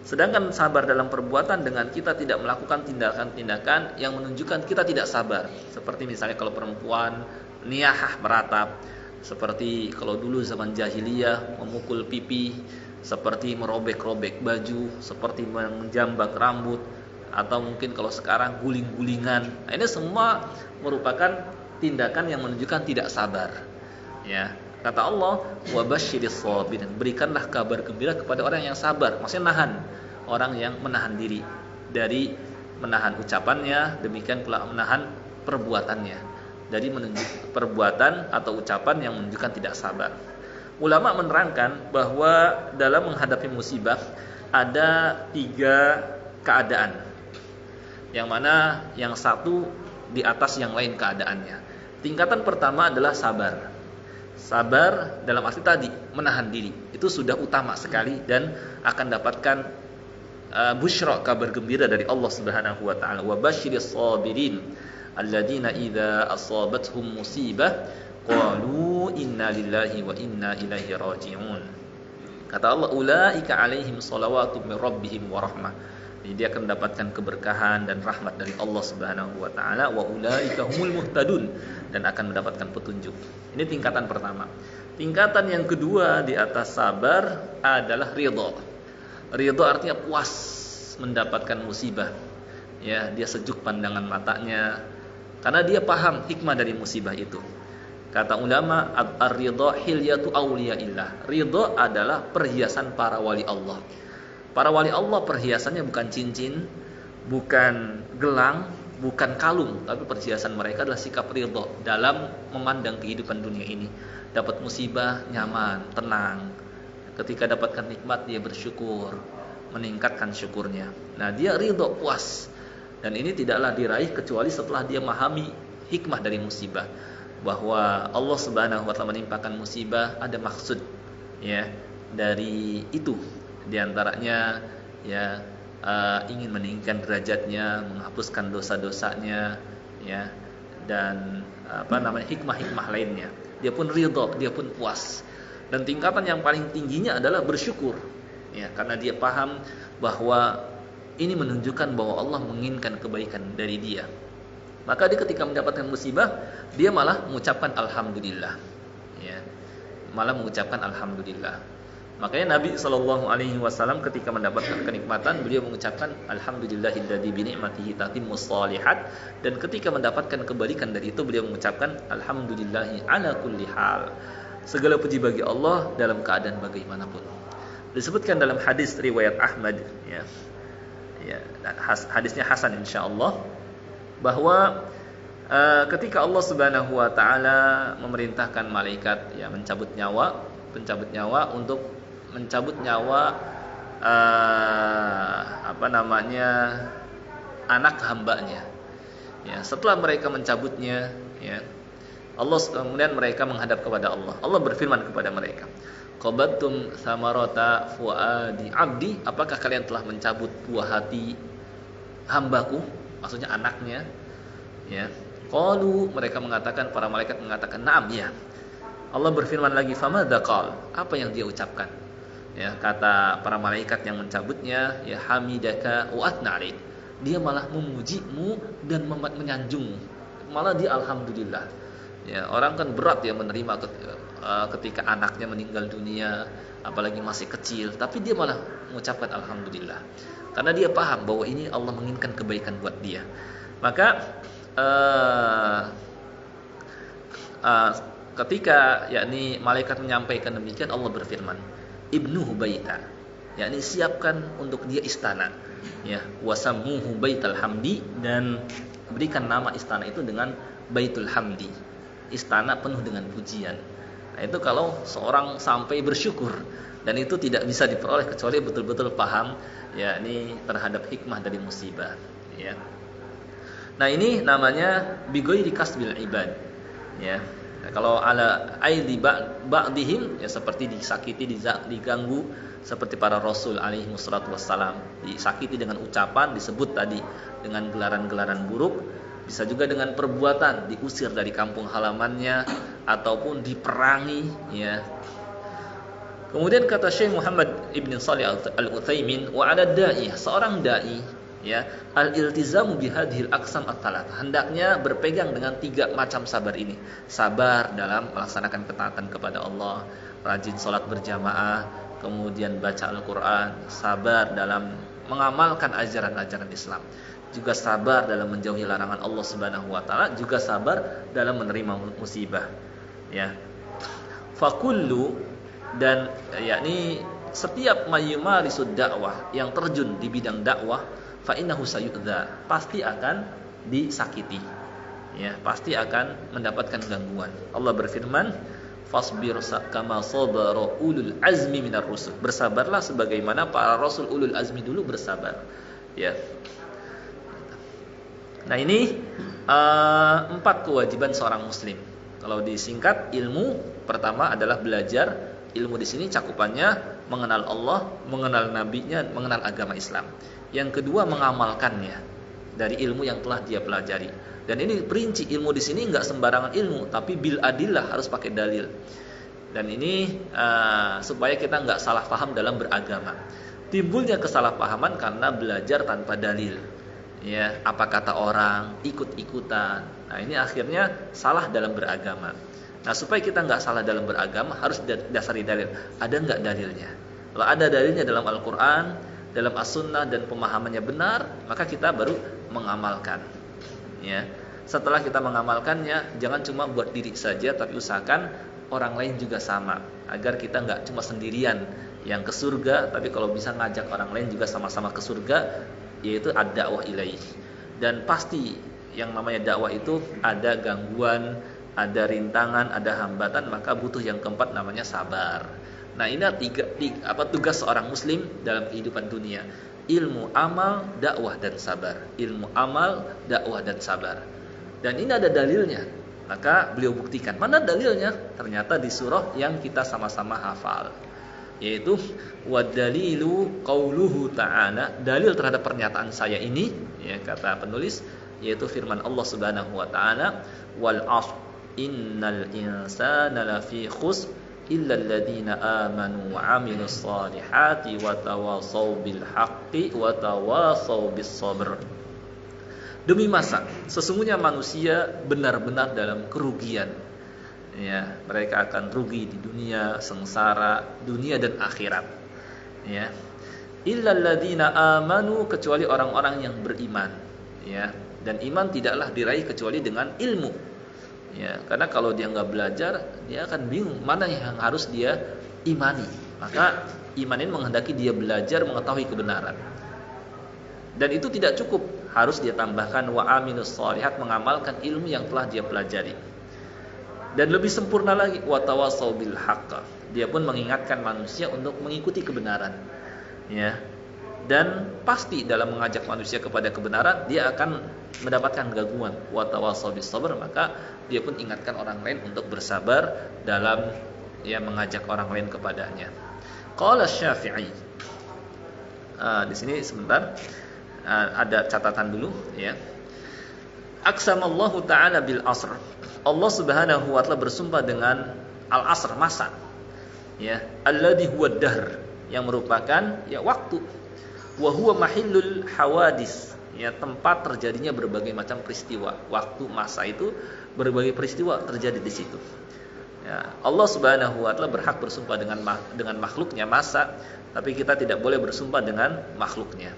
Sedangkan sabar dalam perbuatan dengan kita tidak melakukan tindakan-tindakan yang menunjukkan kita tidak sabar. Seperti misalnya kalau perempuan niyahah, meratap, seperti kalau dulu zaman jahiliyah memukul pipi, seperti merobek-robek baju, seperti menjambak rambut, atau mungkin kalau sekarang guling-gulingan. Nah, ini semua merupakan tindakan yang menunjukkan tidak sabar. Ya, kata Allah, wa basyiris sabirin, berikanlah kabar gembira kepada orang yang sabar. Maksudnya nahan, orang yang menahan diri dari menahan ucapannya, demikian pula menahan perbuatannya dari menunjuk perbuatan atau ucapan yang menunjukkan tidak sabar. Ulama menerangkan bahwa dalam menghadapi musibah ada 3 keadaan, yang mana yang satu di atas yang lain keadaannya. Tingkatan pertama adalah sabar. Sabar dalam arti tadi menahan diri, itu sudah utama sekali dan akan dapatkan busyra, kabar gembira dari Allah Subhanahu wa taala. Wa basyiris sabirin alladzina idza asabathum musibah qalu inna lillahi wa inna ilaihi raji'un. Kata Allah, ulaika alaihim shalawatum min rabbihim wa rahmah. Jadi dia akan mendapatkan keberkahan dan rahmat dari Allah Subhanahu wa taala, wa ulaika humul muhtadun, dan akan mendapatkan petunjuk. Ini tingkatan pertama. Tingkatan yang kedua di atas sabar adalah ridha. Ridha artinya puas mendapatkan musibah. Ya, dia sejuk pandangan matanya karena dia paham hikmah dari musibah itu. Kata ulama, ar-ridha hilyatu awliyaillah. Ridha adalah perhiasan para wali Allah. Para wali Allah perhiasannya bukan cincin, bukan gelang, bukan kalung, tapi perhiasan mereka adalah sikap ridha dalam memandang kehidupan dunia ini. Dapat musibah nyaman, tenang. Ketika dapatkan nikmat dia bersyukur, meningkatkan syukurnya. Nah, dia ridha, puas. Dan ini tidaklah diraih kecuali setelah dia memahami hikmah dari musibah, bahwa Allah Subhanahu wa taala menimpakan musibah ada maksud, ya, dari itu. Di antaranya, ya, ingin meninggikan derajatnya, menghapuskan dosa-dosanya, ya, dan hikmah-hikmah lainnya. Dia pun ridha, dia pun puas. Dan tingkatan yang paling tingginya adalah bersyukur, ya, karena dia paham bahwa ini menunjukkan bahwa Allah menginginkan kebaikan dari dia. Maka dia ketika mendapatkan musibah, dia malah mengucapkan alhamdulillah, ya, malah mengucapkan alhamdulillah. Makanya Nabi SAW ketika mendapatkan kenikmatan, beliau mengucapkan alhamdulillahilladzi bi ni'matihi tatimmus shalihat, dan ketika mendapatkan kebalikan dari itu, beliau mengucapkan alhamdulillahi ala kulli hal. Segala puji bagi Allah dalam keadaan bagaimanapun. Disebutkan dalam hadis riwayat Ahmad, ya, hadisnya hasan insyaallah, bahwa Ketika Allah Subhanahu wa taala memerintahkan malaikat ya mencabut nyawa untuk mencabut nyawa anak hambanya. Ya, setelah mereka mencabutnya, ya, kemudian mereka menghadap kepada Allah. Allah berfirman kepada mereka, qabattum samarata fuadi abdi, apakah kalian telah mencabut buah hati hambaku, maksudnya anaknya, ya. Qalu, mereka mengatakan, para malaikat mengatakan, na'am, ya. Allah berfirman lagi, famadza qal, apa yang dia ucapkan? Ya, kata para malaikat yang mencabutnya, ya hamidaka wa atna alaik, dia malah memujimu dan menyanjungmu, malah dia alhamdulillah. Ya, orang kan berat ya menerima ketika anaknya meninggal dunia, apalagi masih kecil, tapi dia malah mengucapkan alhamdulillah, karena dia paham bahwa ini Allah menginginkan kebaikan buat dia. Maka ketika yakni malaikat menyampaikan demikian, Allah berfirman, ibnuhu baita, yakni siapkan untuk dia istana, ya, wasammuhu baital hamdi, dan berikan nama istana itu dengan baitul hamdi, istana penuh dengan pujian. Nah, itu kalau seorang sampai bersyukur, dan itu tidak bisa diperoleh kecuali betul-betul paham yakni terhadap hikmah dari musibah, ya. Nah, ini namanya bighairi kasbil ibad, ya. Nah, kalau ala aidi ba'dihim, ya seperti disakiti, diganggu, seperti para rasul alaihi wassalatu wassalam, disakiti dengan ucapan, disebut tadi dengan gelaran-gelaran buruk, bisa juga dengan perbuatan, diusir dari kampung halamannya ataupun diperangi, ya. Kemudian kata Syekh Muhammad Ibn Shalih Al-Utsaimin, wa 'ala da'i, seorang dai, ya, al-iltizamu bihadhil aqsam at-talat, hendaknya berpegang dengan 3 macam sabar ini. Sabar dalam melaksanakan ketaatan kepada Allah, rajin salat berjamaah, kemudian baca Al-Qur'an, sabar dalam mengamalkan ajaran-ajaran Islam, juga sabar dalam menjauhi larangan Allah Subhanahu wa taala, juga sabar dalam menerima musibah, ya. Fakullu, dan yakni setiap mayyumarisu dakwah, yang terjun di bidang dakwah, fa innahu sayu'dza, pasti akan disakiti, ya, pasti akan mendapatkan gangguan. Allah berfirman, fasbir kama sabara ulul azmi minar rusul, bersabarlah sebagaimana para rasul ulul azmi dulu bersabar, ya. Nah, ini 4 kewajiban seorang muslim. Kalau disingkat, ilmu pertama adalah belajar. Ilmu di sini cakupannya mengenal Allah, mengenal nabinya, mengenal agama Islam. Yang kedua, mengamalkannya dari ilmu yang telah dia pelajari. Dan ini perinci, ilmu di sini enggak sembarangan ilmu, tapi bil adillah, harus pakai dalil. Dan ini supaya kita enggak salah paham dalam beragama. Timbulnya kesalahpahaman karena belajar tanpa dalil, ya, apa kata orang, ikut-ikutan. Nah, ini akhirnya salah dalam beragama. Nah, supaya kita nggak salah dalam beragama, harus dasari dalil. Ada nggak dalilnya? Kalau ada dalilnya dalam Al-Quran, dalam As-Sunnah, dan pemahamannya benar, maka kita baru mengamalkan, ya. Setelah kita mengamalkannya, jangan cuma buat diri saja, tapi usahakan orang lain juga sama, agar kita nggak cuma sendirian yang ke surga, tapi kalau bisa ngajak orang lain juga sama-sama ke surga, yaitu ad-da'wah ilaih. Dan pasti yang namanya dakwah itu ada gangguan, ada rintangan, ada hambatan, maka butuh yang keempat, namanya sabar. Nah, ini tugas seorang muslim dalam kehidupan dunia: ilmu, amal, dakwah, dan sabar. Ilmu, amal, dakwah, dan sabar. Dan ini ada dalilnya. Maka beliau buktikan. Mana dalilnya? Ternyata di surah yang kita sama-sama hafal, yaitu wadalilu qauluhu ta'ala, dalil terhadap pernyataan saya ini, ya, kata penulis, yaitu firman Allah Subhanahu wa taala, wal 'ashr innal insana lafi khusr illa alladziina aamanu wa 'amilus shalihati wa tawashaw bil haqqi wa tawashaw bis sabr. Demi masa, sesungguhnya manusia benar-benar dalam kerugian, ya, mereka akan rugi di dunia, sengsara dunia dan akhirat, ya. Illa alladziina aamanu, kecuali orang-orang yang beriman, ya. Dan iman tidaklah diraih kecuali dengan ilmu, ya, karena kalau dia nggak belajar, dia akan bingung mana yang harus dia imani. Maka iman ini menghendaki dia belajar, mengetahui kebenaran. Dan itu tidak cukup harus dia tambahkan wa aminus shalihat, mengamalkan ilmu yang telah dia pelajari. Dan lebih sempurna lagi wa tawassaw bil haqq, dia pun mengingatkan manusia untuk mengikuti kebenaran, ya. Dan pasti dalam mengajak manusia kepada kebenaran dia akan mendapatkan gangguan. Wa tawassaw bis sabr, maka dia pun ingatkan orang lain untuk bersabar dalam mengajak orang lain kepadanya. Qala Syafi'i. Di sini sebentar ada catatan dulu, ya. Aqsamallahu ta'ala bil asr. Allah Subhanahu wa ta'ala bersumpah dengan al-asr, masa. Ya, alladhi huwa dahr, yang merupakan waktu. Wa huwa mahillul hawadis, tempat terjadinya berbagai macam peristiwa. Waktu, masa itu berbagai peristiwa terjadi di situ. Ya, Allah Subhanahu wa ta'ala berhak bersumpah dengan makhluknya, masa, tapi kita tidak boleh bersumpah dengan makhluknya.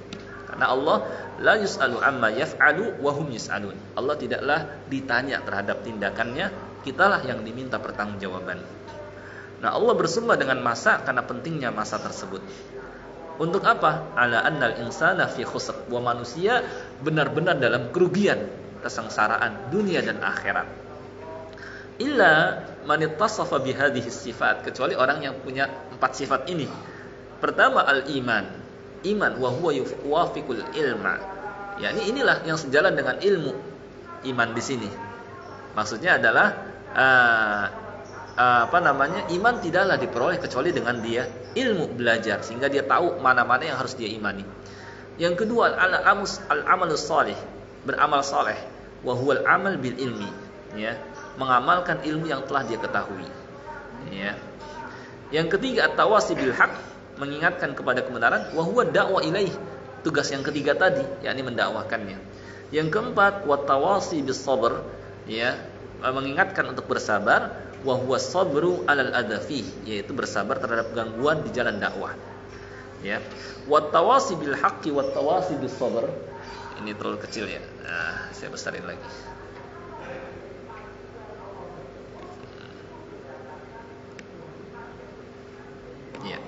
Karena Allah la yus'alu amma yaf'alu wa hum yus'alun. Allah tidaklah ditanya terhadap tindakannya, kitalah yang diminta pertanggungjawaban. Nah, Allah bersumpah dengan masa karena pentingnya masa tersebut. Untuk apa? Ala annal insana fi khusr, bahwa manusia benar-benar dalam kerugian, kesengsaraan dunia dan akhirat. Illa man ittasafa bihadhihi sifat, kecuali orang yang punya 4 sifat ini. Pertama, al-iman, iman, wa huwa yuwafiqul ilma. Ya, inilah yang sejalan dengan ilmu. Iman di sini maksudnya adalah iman tidaklah diperoleh kecuali dengan dia ilmu, belajar, sehingga dia tahu mana-mana yang harus dia imani. Yang kedua, al-amalus salih, beramal saleh, wa huwal amal bil ilmi, ya, mengamalkan ilmu yang telah dia ketahui, ya. Yang ketiga, at-tawasi bil haq, mengingatkan kepada kebenaran, wa huwa da'wa ilaih, tugas yang ketiga tadi, yakni mendakwahkannya. Yang keempat, wa tawasi bis sabr, ya, mengingatkan untuk bersabar, wa huwa sabru 'alal adafi, yaitu bersabar terhadap gangguan di jalan dakwah, ya. Wa tawasi bil haqqi wa tawasi bis sabr, ini terlalu kecil, ya. Nah, saya besarin lagi. Ya.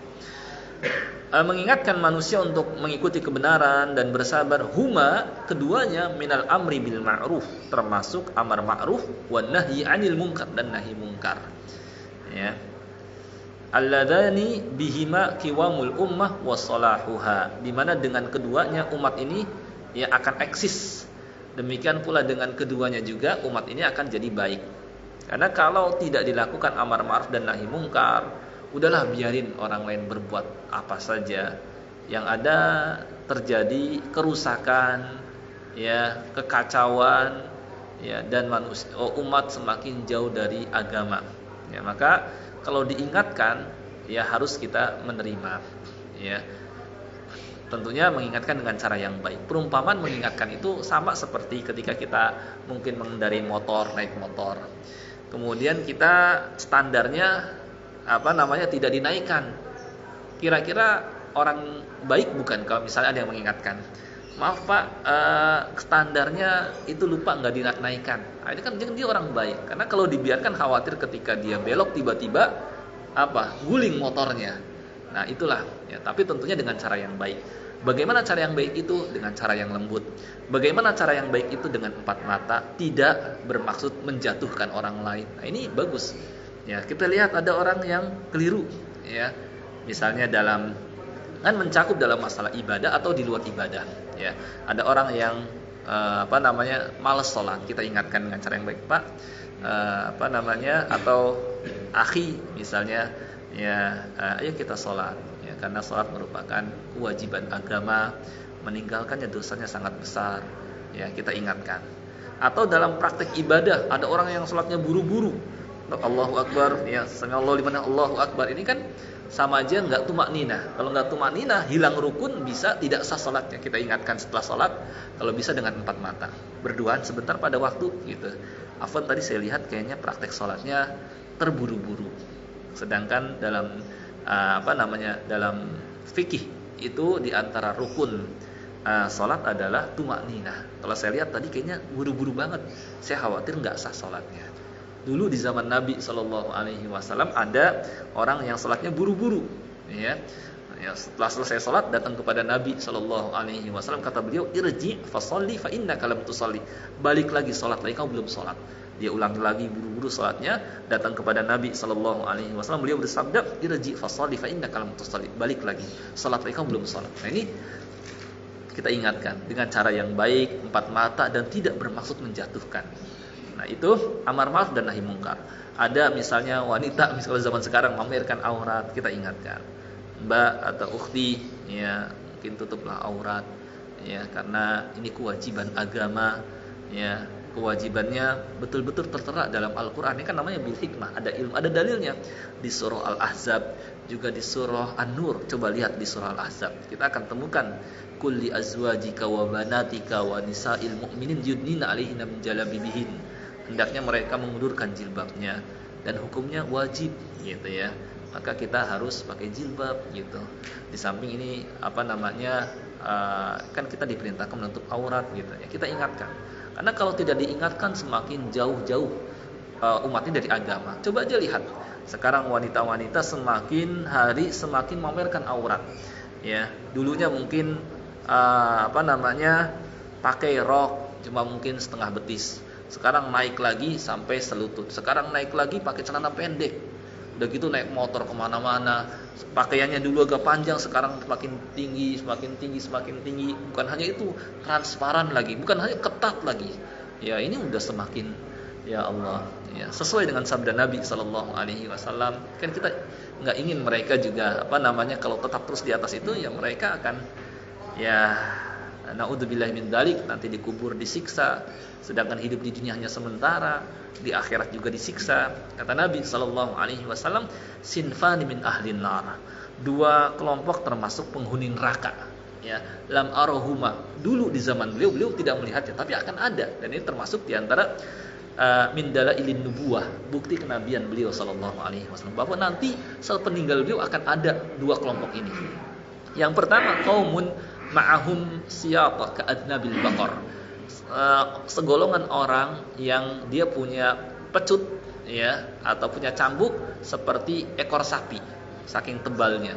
Mengingatkan manusia untuk mengikuti kebenaran dan bersabar, huma, keduanya, minal amri bil ma'ruf, termasuk amar ma'ruf, wan nahyi 'anil munkar, dan nahi munkar, ya. Alladani bihima qiwamul ummah wa salahuha, di mana dengan keduanya umat ini akan eksis. Demikian pula dengan keduanya juga umat ini akan jadi baik. Karena kalau tidak dilakukan amar ma'ruf dan nahi munkar, udahlah biarin orang lain berbuat apa saja, yang ada terjadi kerusakan, ya, kekacauan, ya, dan umat semakin jauh dari agama. Ya, maka kalau diingatkan, ya harus kita menerima, ya. Tentunya mengingatkan dengan cara yang baik. Perumpamaan mengingatkan itu sama seperti ketika kita mungkin mengendarai motor, naik motor, kemudian kita standarnya tidak dinaikkan. Kira-kira orang baik bukan kalau misalnya ada yang mengingatkan, maaf Pak, standarnya itu lupa, nggak dinaikkan. Nah, ini kan dia orang baik. Karena kalau dibiarkan, khawatir ketika dia belok tiba-tiba guling motornya. Nah, itulah, ya. Tapi tentunya dengan cara yang baik. Bagaimana cara yang baik itu? Dengan cara yang lembut. Bagaimana cara yang baik itu? Dengan 4 mata, tidak bermaksud menjatuhkan orang lain. Nah, ini bagus. Ya, kita lihat ada orang yang keliru, ya. Misalnya kan mencakup dalam masalah ibadah atau di luar ibadah, ya. Ada orang yang malas sholat, kita ingatkan dengan cara yang baik, Pak, atau akhi misalnya, ya, ayo kita sholat, ya, karena sholat merupakan kewajiban agama, meninggalkannya dosanya sangat besar, ya, kita ingatkan. Atau dalam praktek ibadah, ada orang yang sholatnya buru-buru, Allahu Akbar, ya, sami'allahu liman Allahu Akbar, ini kan sama aja nggak tumakninah. Kalau nggak tumakninah, hilang rukun, bisa tidak sah sholatnya. Kita ingatkan setelah sholat, kalau bisa dengan 4 mata, berduaan sebentar pada waktu, gitu. Afwan, tadi saya lihat kayaknya praktek sholatnya terburu-buru. Sedangkan dalam dalam fikih itu diantara rukun sholat adalah tumakninah. Kalau saya lihat tadi kayaknya buru-buru banget, saya khawatir nggak sah sholatnya. Dulu di zaman Nabi SAW ada orang yang sholatnya buru-buru, ya. Ya, setelah selesai sholat datang kepada Nabi Shallallahu Alaihi Wasallam, kata beliau, irji fasolli fa innaka lam tusalli, balik lagi sholat lagi, kamu belum sholat. Dia ulangi lagi buru-buru sholatnya, datang kepada Nabi Shallallahu Alaihi Wasallam, beliau bersabda, irji fasolli fa innaka lam tusalli, balik lagi sholat lagi, kamu belum sholat. Nah ini kita ingatkan dengan cara yang baik, empat mata, dan tidak bermaksud menjatuhkan. Nah itu amar ma'ruf dan nahi mungkar. Ada misalnya wanita, misalnya zaman sekarang memamerkan aurat, kita ingatkan, Mbak atau ukhti, ya mungkin tutuplah aurat, ya karena ini kewajiban agama, ya kewajibannya betul-betul tertera dalam Al-Quran. Ini kan namanya bil hikmah, ada ilmu, ada dalilnya di surah Al-Ahzab, juga di surah An-Nur. Coba lihat di surah Al-Ahzab, kita akan temukan kulli azwajika wa banatika wa nisa'il mu'minin yudnina 'alaihinna min jalabibihin. Hendaknya mereka mengundurkan jilbabnya, dan hukumnya wajib, gitu ya. Maka kita harus pakai jilbab, gitu. Di samping ini kan kita diperintahkan menutup aurat, gitu ya. Kita ingatkan. Karena kalau tidak diingatkan semakin jauh-jauh umat ini dari agama. Coba aja lihat. Sekarang wanita-wanita semakin hari semakin memamerkan aurat. Ya, dulunya mungkin pakai rok cuma mungkin setengah betis. Sekarang naik lagi sampai selutut. Sekarang naik lagi pakai celana pendek. Udah gitu naik motor kemana-mana, pakaiannya dulu agak panjang, sekarang semakin tinggi. Bukan hanya itu, transparan lagi, bukan hanya ketat lagi. Ya ini udah semakin, ya Allah, ya sesuai dengan sabda Nabi Shallallahu Alaihi Wasallam. Kan kita nggak ingin mereka juga kalau tetap terus di atas itu, ya mereka akan, ya naudzubillahi min dzalik, nanti dikubur disiksa. Sedangkan hidup di dunia hanya sementara, di akhirat juga disiksa. Kata Nabi Shallallahu Alaihi Wasallam, sinfani min ahlin nar, dua kelompok termasuk penghuni neraka. Ya, lam arohuma, dulu di zaman beliau tidak melihatnya, tapi akan ada, dan ini termasuk diantara min dalailin nubuwah, bukti kenabian beliau Shallallahu Alaihi Wasallam, bahwa nanti setelah peninggal beliau akan ada dua kelompok ini. Yang pertama, qaumun ma'ahum siyata ka'adnabil baqar, segolongan orang yang dia punya pecut, ya, atau punya cambuk seperti ekor sapi, saking tebalnya.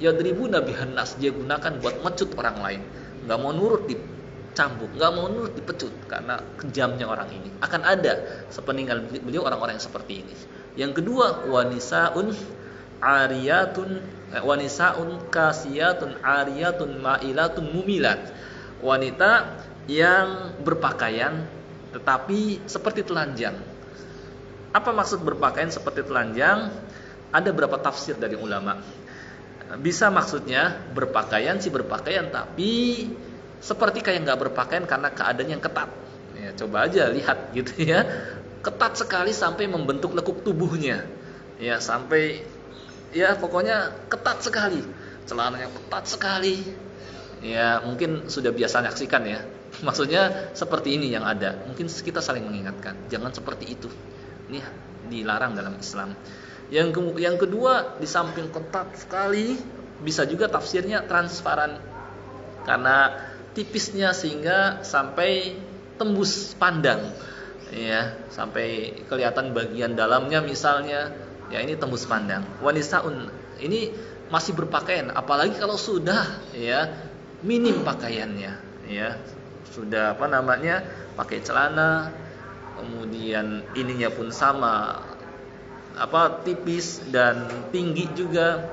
Yadribuna bihan nas, dia gunakan buat mecut orang lain, nggak mau nurut dicambuk, nggak mau nurut dipecut, karena kejamnya orang ini. Akan ada sepeninggal beliau orang-orang yang seperti ini. Yang kedua, wanisaun kasiyatun ariyatun ma'ilatun mumilat, wanita yang berpakaian tetapi seperti telanjang. Apa maksud berpakaian seperti telanjang? Ada beberapa tafsir dari ulama. Bisa maksudnya berpakaian tapi seperti kayak nggak berpakaian karena keadaan yang ketat. Ya, coba aja lihat gitu ya, ketat sekali sampai membentuk lekuk tubuhnya. Ya sampai, ya pokoknya ketat sekali, celananya ketat sekali. Ya mungkin sudah biasa nyaksikan ya. Maksudnya seperti ini yang ada. Mungkin kita saling mengingatkan, jangan seperti itu. Ini dilarang dalam Islam. Yang kedua, di samping ketat sekali, bisa juga tafsirnya transparan, karena tipisnya sehingga sampai tembus pandang, ya sampai kelihatan bagian dalamnya misalnya. Ya ini tembus pandang. Wanisaun ini masih berpakaian, apalagi kalau sudah, ya minim pakaiannya, ya sudah pakai celana, kemudian ininya pun sama, tipis dan tinggi juga.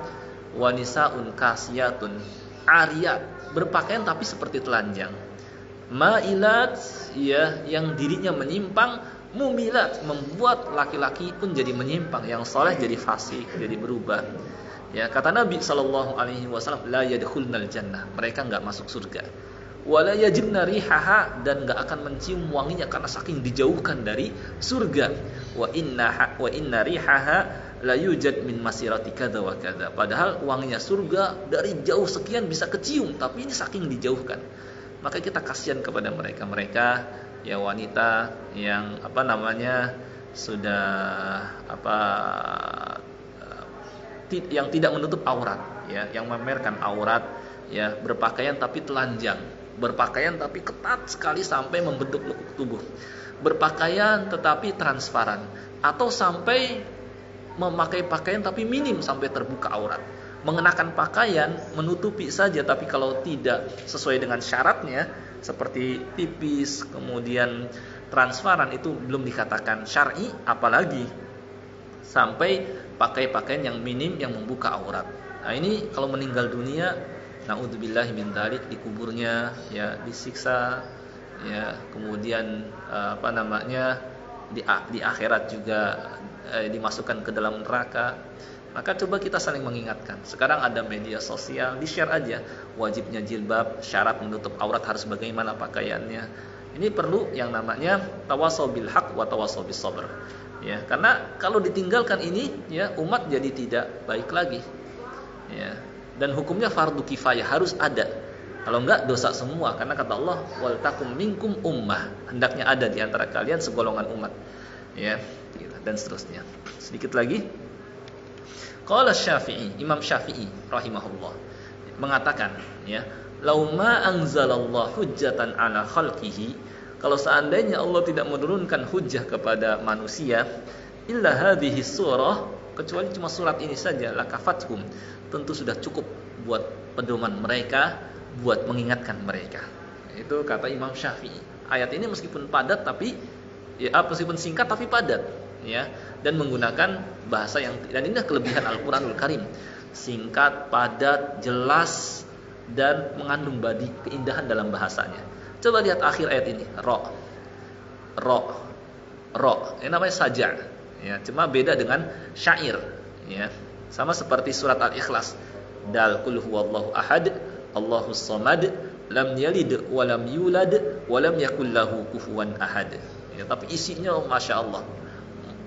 Wanisaun kasiyatun ariyat, berpakaian tapi seperti telanjang. Ma'ilat, ya yang dirinya menyimpang. Mumilat, membuat laki-laki pun jadi menyimpang, yang soleh jadi fasik, jadi berubah. Ya kata Nabi Shallallahu Alaihi Wasallam, la yadkhulnal jannah, mereka nggak masuk surga. Wala yajidna rihaha, dan nggak akan mencium wanginya karena saking dijauhkan dari surga. Wa inna rihaha la yujad min masirati kadza wa kadza, padahal wanginya surga dari jauh sekian bisa kecium, tapi ini saking dijauhkan. Maka kita kasihan kepada mereka ya wanita yang sudah yang tidak menutup aurat, ya yang memamerkan aurat, ya berpakaian tapi telanjang, berpakaian tapi ketat sekali sampai membentuk lekuk tubuh, berpakaian tetapi transparan, atau sampai memakai pakaian tapi minim sampai terbuka aurat. mengenakan pakaian menutupi saja, tapi kalau tidak sesuai dengan syaratnya seperti tipis kemudian transparan itu belum dikatakan syar'i, apalagi sampai pakai pakaian yang minim yang membuka aurat. Nah, ini kalau meninggal dunia, naudzubillahi min dzalik, dikuburnya ya disiksa ya, kemudian di akhirat juga dimasukkan ke dalam neraka. Maka coba kita saling mengingatkan. Sekarang ada media sosial, di-share aja wajibnya jilbab, syarat menutup aurat harus bagaimana pakaiannya. Ini perlu yang namanya tawasau bil haq wa tawasau bis sabr. Ya, karena kalau ditinggalkan ini ya umat jadi tidak baik lagi. Ya. Dan hukumnya fardu kifayah, harus ada. Kalau enggak dosa semua, karena kata Allah wal takum minkum ummah, hendaknya ada di antara kalian segolongan umat. Ya, dan seterusnya. Sedikit lagi. Qala Syafi'i, Imam Syafi'i rahimahullah mengatakan ya, "Lau ma anzalallahu hujjatan ala khalqihi", kalau seandainya Allah tidak menurunkan hujjah kepada manusia, illa hadhihi surah, kecuali cuma surat ini saja, lakafathum, tentu sudah cukup buat pedoman mereka, buat mengingatkan mereka. Itu kata Imam Syafi'i. Ayat ini meskipun padat tapi meskipun singkat tapi padat ya, dan menggunakan bahasa yang, dan inilah kelebihan Al-Qur'anul Karim. Singkat, padat, jelas, dan mengandung badi keindahan dalam bahasanya. Coba lihat akhir ayat ini, ro. Ini namanya saja. Ya, cuma beda dengan syair. Ya, sama seperti surat Al-Ikhlas. Dal qul huwallahu ahad, Allahus samad, lam yalid wa lam yulad wa lam yakul lahu kufuwan ahad. Ya, tapi isinya masya Allah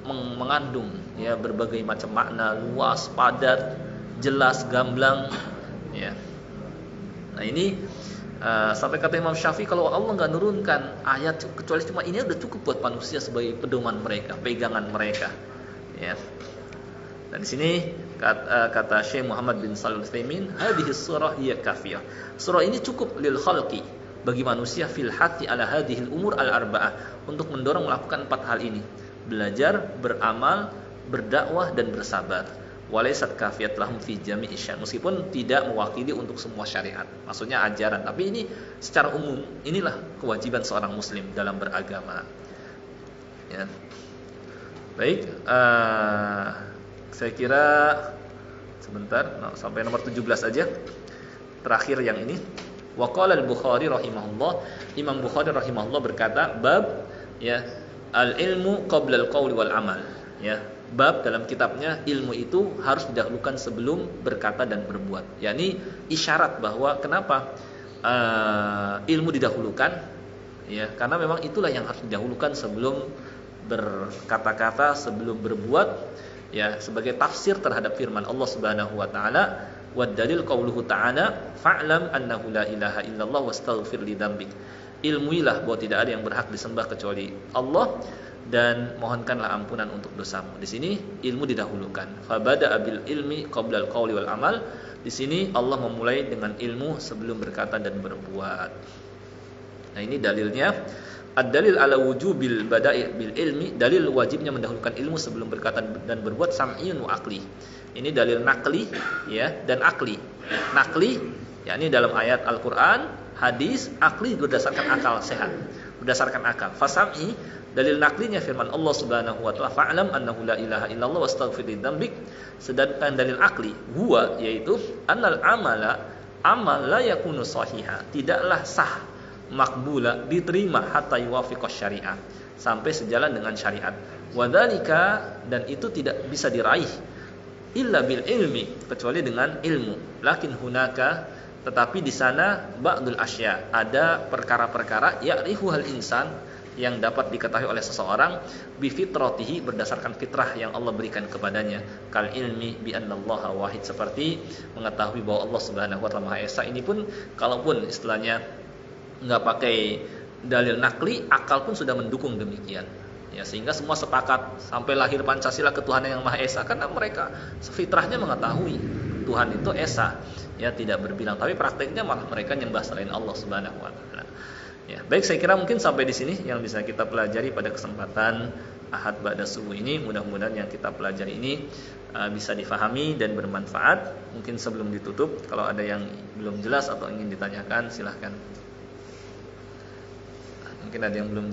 mengandung ya berbagai macam makna, luas, padat, jelas, gamblang. Ya. Nah ini sampai kata Imam Syafi'i, kalau Allah nggak nurunkan ayat kecuali cuma ini udah cukup buat manusia sebagai pedoman mereka, pegangan mereka. Ya. Dan di sini kata Syekh Muhammad bin Shalih Al-Utsaimin, hadhihi surah hiya kafiyah. Surah ini cukup lil khalqi, bagi manusia, fil hati ala hadhil umur al arba'ah, untuk mendorong melakukan 4 hal ini: belajar, beramal, berdakwah, dan bersabar. Walaysat kafiyat lahum fi jami'i syan, meskipun tidak mewakili untuk semua syariat, maksudnya ajaran, tapi ini secara umum, inilah kewajiban seorang muslim dalam beragama. Ya. Baik, saya kira sebentar sampai nomor 17 aja. Terakhir yang ini. Wa qala al-Bukhari rahimahullah, Imam Bukhari rahimahullah berkata, bab ya al-ilmu qabla al-qauli wal amal. Ya, bab dalam kitabnya, ilmu itu harus didahulukan sebelum berkata dan berbuat. Yani isyarat bahwa kenapa ilmu didahulukan, ya, karena memang itulah yang harus didahulukan sebelum berkata-kata, sebelum berbuat, ya, sebagai tafsir terhadap firman Allah Subhanahu wa taala, wa dalil qauluhu ta'ala, fa'lam annahu la ilaha illallah wastaghfir li dzambik. Ilmuilah bahwa tidak ada yang berhak disembah kecuali Allah, dan mohonkanlah ampunan untuk dosamu. Di sini ilmu didahulukan. Fa bada'a bil ilmi qabla al qauli wal amal. Di sini Allah memulai dengan ilmu sebelum berkata dan berbuat. Nah, ini dalilnya. Ad-dalil ala wujubil bada'i bil ilmi, dalil wajibnya mendahulukan ilmu sebelum berkata dan berbuat, sam'iyun wa aqli. Ini dalil nakli ya, dan akli. Nakli yakni dalam ayat Al-Qur'an, hadis, akli berdasarkan akal sehat, berdasarkan akal. Fasam'i, dalil naklinya firman Allah Subhanahu wa taala, fa'lam annahu la ilaha illallah wastaghfir lidzambik. Sedangkan dalil akli, huwa, yaitu annal amala, amal la yakunu sahiha, tidaklah sah, makbula, diterima, hatta yuwafiqas syariah, sampai sejalan dengan syariat. Wadzalika, dan itu tidak bisa diraih, illa bil ilmi, kecuali dengan ilmu. Lakin hunaka, tetapi di sana, ba'dul asya, ada perkara-perkara, ya'rifu hal insan, yang dapat diketahui oleh seseorang, bi fitratihi, berdasarkan fitrah yang Allah berikan kepadanya, kal ilmi bi annallaha wahid, seperti mengetahui bahwa Allah Subhanahu wa taala Maha Esa. Ini pun kalaupun istilahnya enggak pakai dalil nakli, akal pun sudah mendukung demikian. Ya, sehingga semua sepakat sampai lahir Pancasila ketuhanan yang Maha Esa, karena mereka fitrahnya mengetahui Tuhan itu Esa, ya, tidak berbilang, tapi prakteknya malah mereka nyembah selain Allah Subhanahu wa taala. Ya, baik, saya kira mungkin sampai di sini yang bisa kita pelajari pada kesempatan Ahad ba'da subuh ini. Mudah-mudahan yang kita pelajari ini bisa difahami dan bermanfaat. Mungkin sebelum ditutup, kalau ada yang belum jelas atau ingin ditanyakan, silahkan. Mungkin ada yang belum jelas.